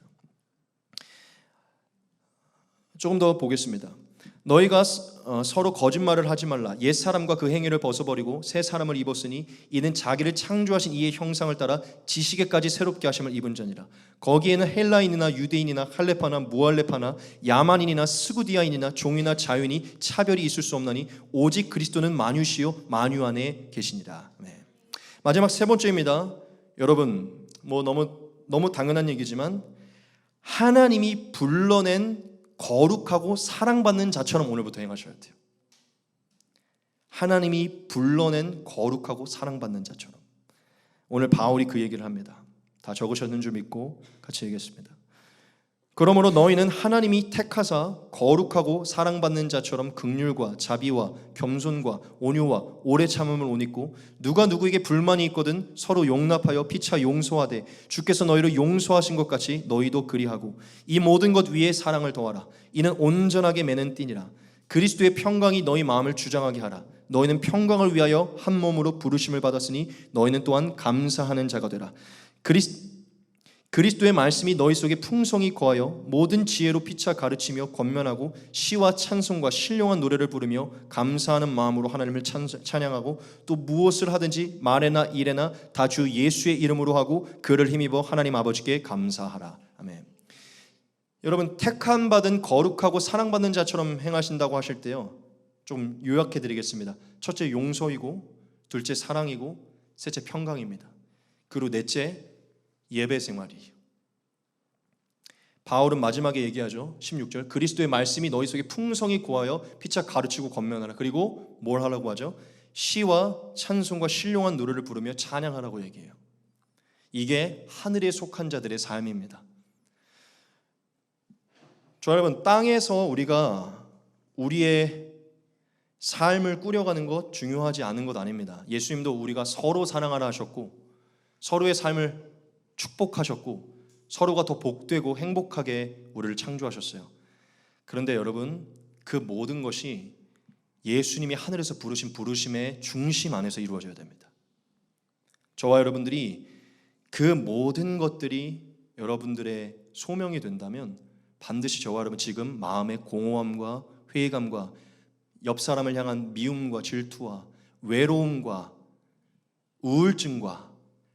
조금 더 보겠습니다. 너희가 서로 거짓말을 하지 말라. 옛사람과 그 행위를 벗어버리고 새 사람을 입었으니 이는 자기를 창조하신 이의 형상을 따라 지식에까지 새롭게 하심을 입은 자니라. 거기에는 헬라인이나 유대인이나 할레파나 무할레파나 야만인이나 스구디아인이나 종이나 자유인이 차별이 있을 수 없나니 오직 그리스도는 만유시요 만유 안에 계시니라. 네. 마지막 세 번째입니다. 여러분 너무 당연한 얘기지만 하나님이 불러낸 거룩하고 사랑받는 자처럼 오늘부터 행하셔야 돼요. 하나님이 불러낸 거룩하고 사랑받는 자처럼. 오늘 바울이 그 얘기를 합니다. 다 적으셨는 줄 믿고 같이 얘기했습니다. 그러므로 너희는 하나님이 택하사 거룩하고 사랑받는 자처럼 긍휼과 자비와 겸손과 온유와 오래 참음을 옷 입고 누가 누구에게 불만이 있거든 서로 용납하여 피차 용서하되 주께서 너희를 용서하신 것 같이 너희도 그리하고 이 모든 것 위에 사랑을 더하라. 이는 온전하게 매는 띠니라. 그리스도의 평강이 너희 마음을 주장하게 하라. 너희는 평강을 위하여 한 몸으로 부르심을 받았으니 너희는 또한 감사하는 자가 되라. 그리스도의 말씀이 너희 속에 풍성히 거하여 모든 지혜로 피차 가르치며 권면하고 시와 찬송과 신령한 노래를 부르며 감사하는 마음으로 하나님을 찬양하고 또 무엇을 하든지 말에나 일에나 다 주 예수의 이름으로 하고 그를 힘입어 하나님 아버지께 감사하라. 아멘. 여러분 택함 받은 거룩하고 사랑받는 자처럼 행하신다고 하실 때요, 좀 요약해 드리겠습니다. 첫째 용서이고, 둘째 사랑이고, 셋째 평강입니다. 그리고 넷째 예배 생활이에요. 바울은 마지막에 얘기하죠. 16절 그리스도의 말씀이 너희 속에 풍성히 고하여 피차 가르치고 권면하라. 그리고 뭘 하라고 하죠? 시와 찬송과 신령한 노래를 부르며 찬양하라고 얘기해요. 이게 하늘에 속한 자들의 삶입니다. 저 여러분, 땅에서 우리가 우리의 삶을 꾸려가는 것 중요하지 않은 것 아닙니다. 예수님도 우리가 서로 사랑하라 하셨고 서로의 삶을 축복하셨고 서로가 더 복되고 행복하게 우리를 창조하셨어요. 그런데 여러분, 그 모든 것이 예수님이 하늘에서 부르신 부르심의 중심 안에서 이루어져야 됩니다. 저와 여러분들이 그 모든 것들이 여러분들의 소명이 된다면 반드시 저와 여러분 지금 마음의 공허함과 회의감과 옆 사람을 향한 미움과 질투와 외로움과 우울증과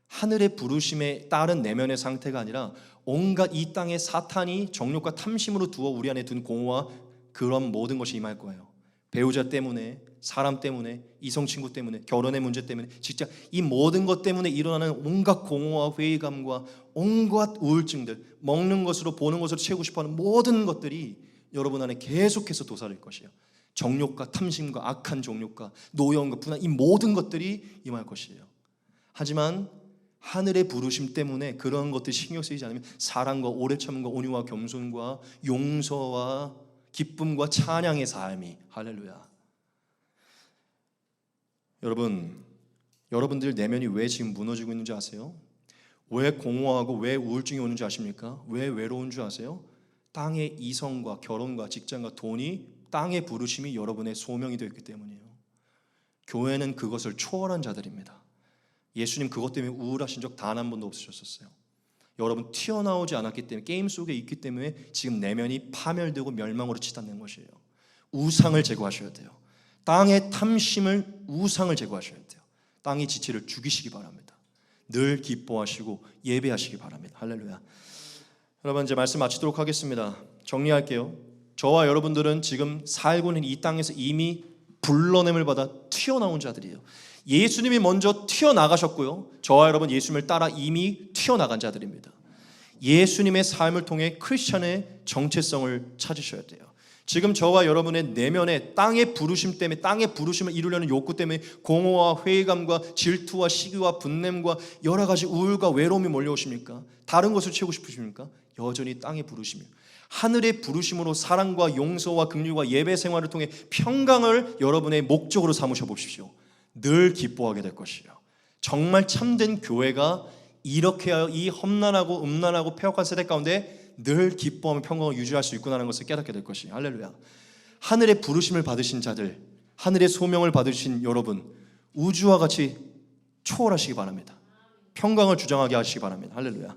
하늘의 부르심에 따른 내면의 상태가 아니라 온갖 이 땅의 사탄이 정욕과 탐심으로 두어 우리 안에 둔 공허와 그런 모든 것이 임할 거예요. 배우자 때문에, 사람 때문에, 이성 친구 때문에, 결혼의 문제 때문에, 직장, 이 모든 것 때문에 일어나는 온갖 공허와 회의감과 온갖 우울증들, 먹는 것으로 보는 것으로 채우고 싶어하는 모든 것들이 여러분 안에 계속해서 도사릴 것이에요. 정욕과 탐심과 악한 정욕과 노여움과 분한, 이 모든 것들이 임할 것이에요. 하지만 하늘의 부르심 때문에 그런 것들이 신경 쓰이지 않으면 사랑과 오래 참음과 온유와 겸손과 용서와 기쁨과 찬양의 삶이, 할렐루야. 여러분들 내면이 왜 지금 무너지고 있는지 아세요? 왜 공허하고 왜 우울증이 오는지 아십니까? 왜 외로운 줄 아세요? 땅의 이성과 결혼과 직장과 돈이, 땅의 부르심이 여러분의 소명이 되었기 때문이에요. 교회는 그것을 초월한 자들입니다. 예수님 그것 때문에 우울하신 적 단 한 번도 없으셨어요. 여러분 튀어나오지 않았기 때문에, 게임 속에 있기 때문에 지금 내면이 파멸되고 멸망으로 치닫는 것이에요. 우상을 제거하셔야 돼요. 땅의 탐심을, 우상을 제거하셔야 돼요. 땅의 지체를 죽이시기 바랍니다. 늘 기뻐하시고 예배하시기 바랍니다. 할렐루야. 여러분 이제 말씀 마치도록 하겠습니다. 정리할게요. 저와 여러분들은 지금 살고 있는 이 땅에서 이미 불러냄을 받아 튀어나온 자들이에요. 예수님이 먼저 튀어나가셨고요, 저와 여러분 예수님을 따라 이미 튀어나간 자들입니다. 예수님의 삶을 통해 크리스천의 정체성을 찾으셔야 돼요. 지금 저와 여러분의 내면에 땅의 부르심 때문에, 땅의 부르심을 이루려는 욕구 때문에 공허와 회의감과 질투와 시기와 분냄과 여러 가지 우울과 외로움이 몰려오십니까? 다른 것을 채우고 싶으십니까? 여전히 땅의 부르심이에요. 하늘의 부르심으로 사랑과 용서와 긍휼과 예배 생활을 통해 평강을 여러분의 목적으로 삼으셔 보십시오. 늘 기뻐하게 될 것이에요. 정말 참된 교회가 이렇게 하여 이 험난하고 음란하고 폐역한 세대 가운데 늘 기뻐하며 평강을 유지할 수 있구나라는 것을 깨닫게 될 것이에요. 할렐루야. 하늘의 부르심을 받으신 자들, 하늘의 소명을 받으신 여러분, 우주와 같이 초월하시기 바랍니다. 평강을 주장하게 하시기 바랍니다. 할렐루야.